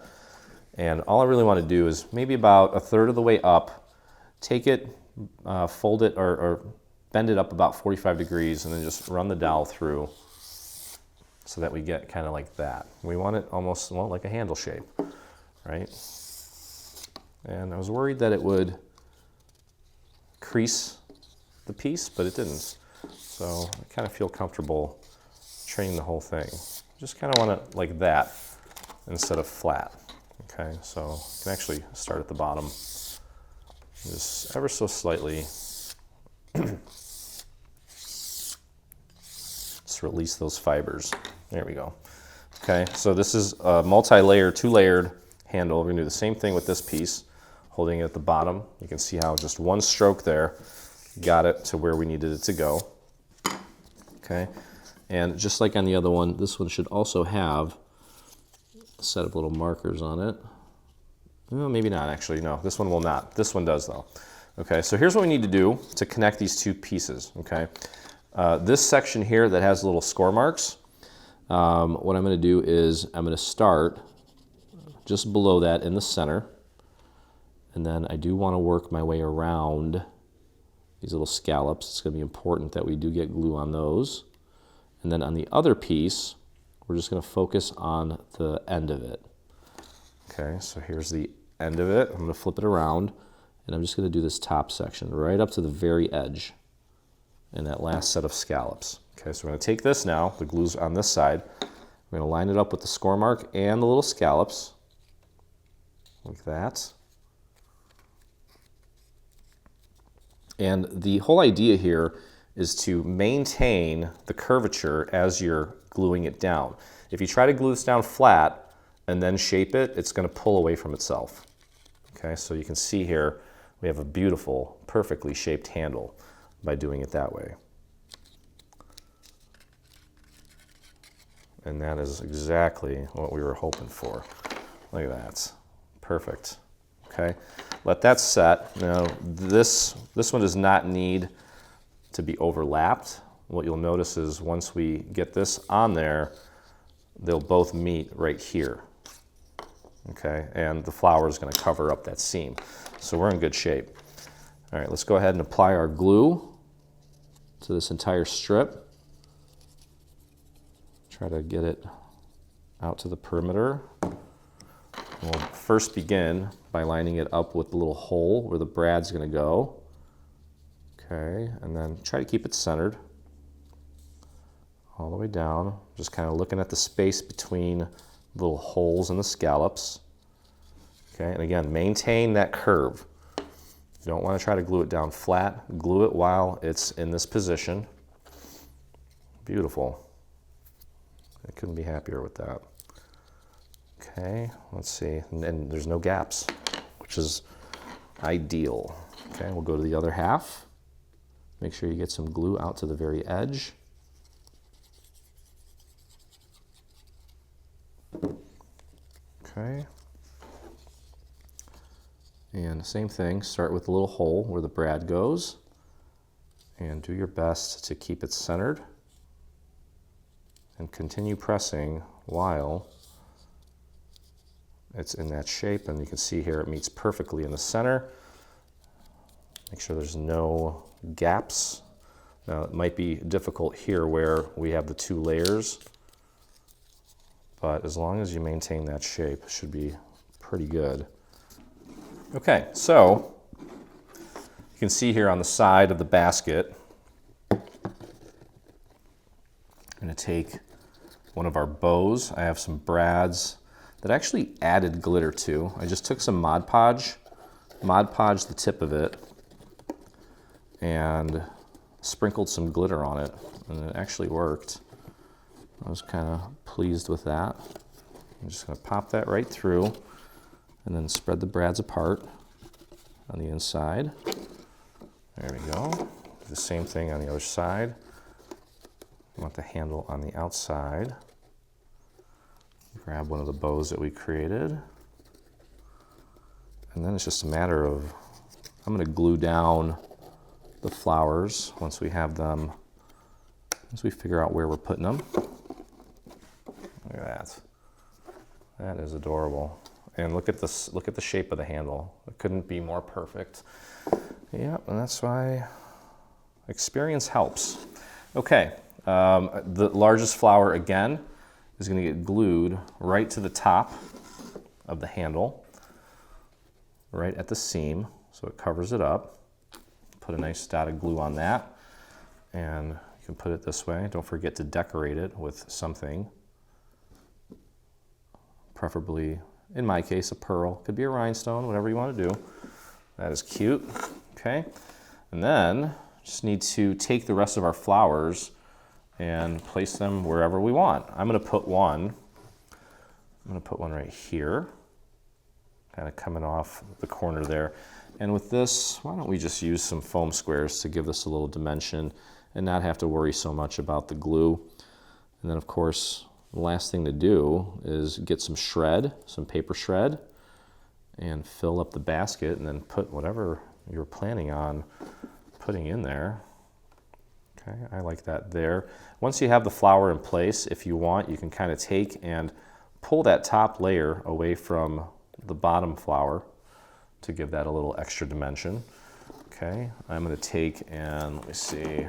And all I really want to do is maybe about a third of the way up, take it, fold it or bend it up about 45 degrees and then just run the dowel through so that we get kind of like that. We want it almost, well, like a handle shape, right? And I was worried that it would crease the piece, but it didn't. So I kind of feel comfortable training the whole thing. Just kind of want it like that instead of flat. Okay, so you can actually start at the bottom, just ever so slightly. Just release those fibers. There we go. Okay, so this is a multi-layer, two-layered handle. We're gonna do the same thing with this piece, holding it at the bottom. You can see how just one stroke there got it to where we needed it to go. Okay. And just like on the other one, this one should also have a set of little markers on it Well, maybe not actually, no, this one will not. This one does though. Okay, so here's what we need to do to connect these two pieces, okay? This section here that has little score marks, what I'm gonna do is I'm gonna start just below that in the center, and then I do wanna work my way around these little scallops. It's gonna be important that we do get glue on those. And then on the other piece, we're just gonna focus on the end of it. Okay, so here's the end of it. I'm gonna flip it around, and I'm just gonna do this top section right up to the very edge and that last set of scallops. Okay, so we're gonna take this now, the glue's on this side. We're gonna line it up with the score mark and the little scallops, like that. And the whole idea here is to maintain the curvature as you're gluing it down. If you try to glue this down flat and then shape it, it's gonna pull away from itself. Okay, so you can see here, we have a beautiful, perfectly shaped handle by doing it that way. And that is exactly what we were hoping for. Look at that, perfect. Okay, let that set. Now this one does not need to be overlapped. What you'll notice is once we get this on there, they'll both meet right here. Okay, and the flower is going to cover up that seam. So we're in good shape. All right, let's go ahead and apply our glue to this entire strip. Try to get it out to the perimeter. We'll first begin by lining it up with the little hole where the brad's going to go. Okay, and then try to keep it centered all the way down. Just kind of looking at the space between little holes in the scallops. Okay, and again, maintain that curve. You don't want to try to glue it down flat. Glue it while it's in this position. Beautiful. I couldn't be happier with that. Okay, let's see. And there's no gaps, which is ideal. Okay, we'll go to the other half. Make sure you get some glue out to the very edge. Okay. And same thing, start with a little hole where the brad goes and do your best to keep it centered and continue pressing while it's in that shape. And you can see here it meets perfectly in the center. Make sure there's no gaps. Now it might be difficult here where we have the two layers, but as long as you maintain that shape, it should be pretty good. Okay, so you can see here on the side of the basket, I'm going to take one of our bows. I have some brads that I actually added glitter to. I just took some Mod Podge the tip of it, and sprinkled some glitter on it, and it actually worked. I was kind of pleased with that. I'm just going to pop that right through and then spread the brads apart on the inside. There we go. Do the same thing on the other side. I want the handle on the outside. Grab one of the bows that we created. And then it's just a matter of, I'm going to glue down the flowers once we have them, once we figure out where we're putting them. Look at that. That is adorable. And look at this, look at the shape of the handle. It couldn't be more perfect. Yeah, and that's why experience helps. Okay, the largest flower again is going to get glued right to the top of the handle, right at the seam, so it covers it up. Put a nice dot of glue on that, and you can put it this way. Don't forget to decorate it with something, preferably, in my case, a pearl. Could be a rhinestone, whatever you want to do. That is cute. Okay, and then just need to take the rest of our flowers and place them wherever we want. I'm going to put one right here, kind of coming off the corner there. And with this, why don't we just use some foam squares to give this a little dimension and not have to worry so much about the glue. And then of course, the last thing to do is get some shred, some paper shred, and fill up the basket and then put whatever you're planning on putting in there. Okay, I like that there. Once you have the flower in place, if you want, you can kind of take and pull that top layer away from the bottom flower to give that a little extra dimension. Okay, I'm going to take and let me see.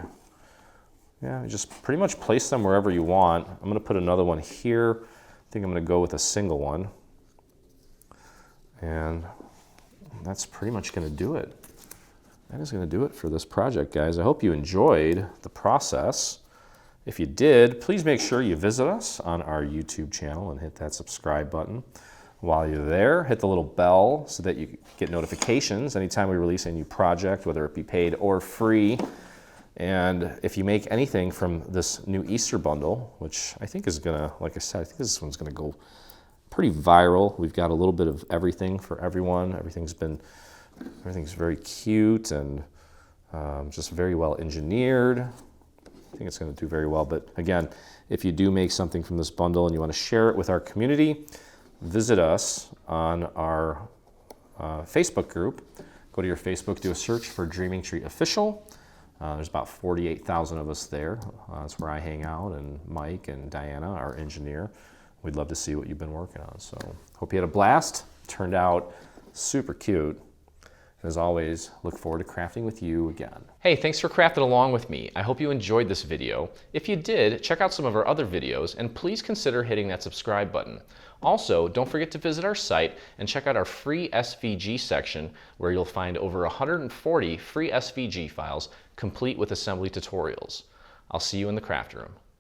Yeah, just pretty much place them wherever you want. I'm going to put another one here. I think I'm going to go with a single one. And that's pretty much going to do it. That is going to do it for this project, guys. I hope you enjoyed the process. If you did, please make sure you visit us on our YouTube channel and hit that subscribe button. While you're there, hit the little bell so that you get notifications anytime we release a new project, whether it be paid or free. And if you make anything from this new Easter bundle, which I think is gonna, like I said, I think this one's gonna go pretty viral. We've got a little bit of everything for everyone. Everything's very cute and just very well engineered. I think it's gonna do very well. But again, if you do make something from this bundle and you wanna share it with our community, visit us on our Facebook group. Go to your Facebook, do a search for Dreaming Tree Official. There's about 48,000 of us there. That's where I hang out, and Mike and Diana, our engineer. We'd love to see what you've been working on. So hope you had a blast. Turned out super cute. As always, look forward to crafting with you again. Hey, thanks for crafting along with me. I hope you enjoyed this video. If you did, check out some of our other videos and please consider hitting that subscribe button. Also, don't forget to visit our site and check out our free SVG section where you'll find over 140 free SVG files complete with assembly tutorials. I'll see you in the craft room.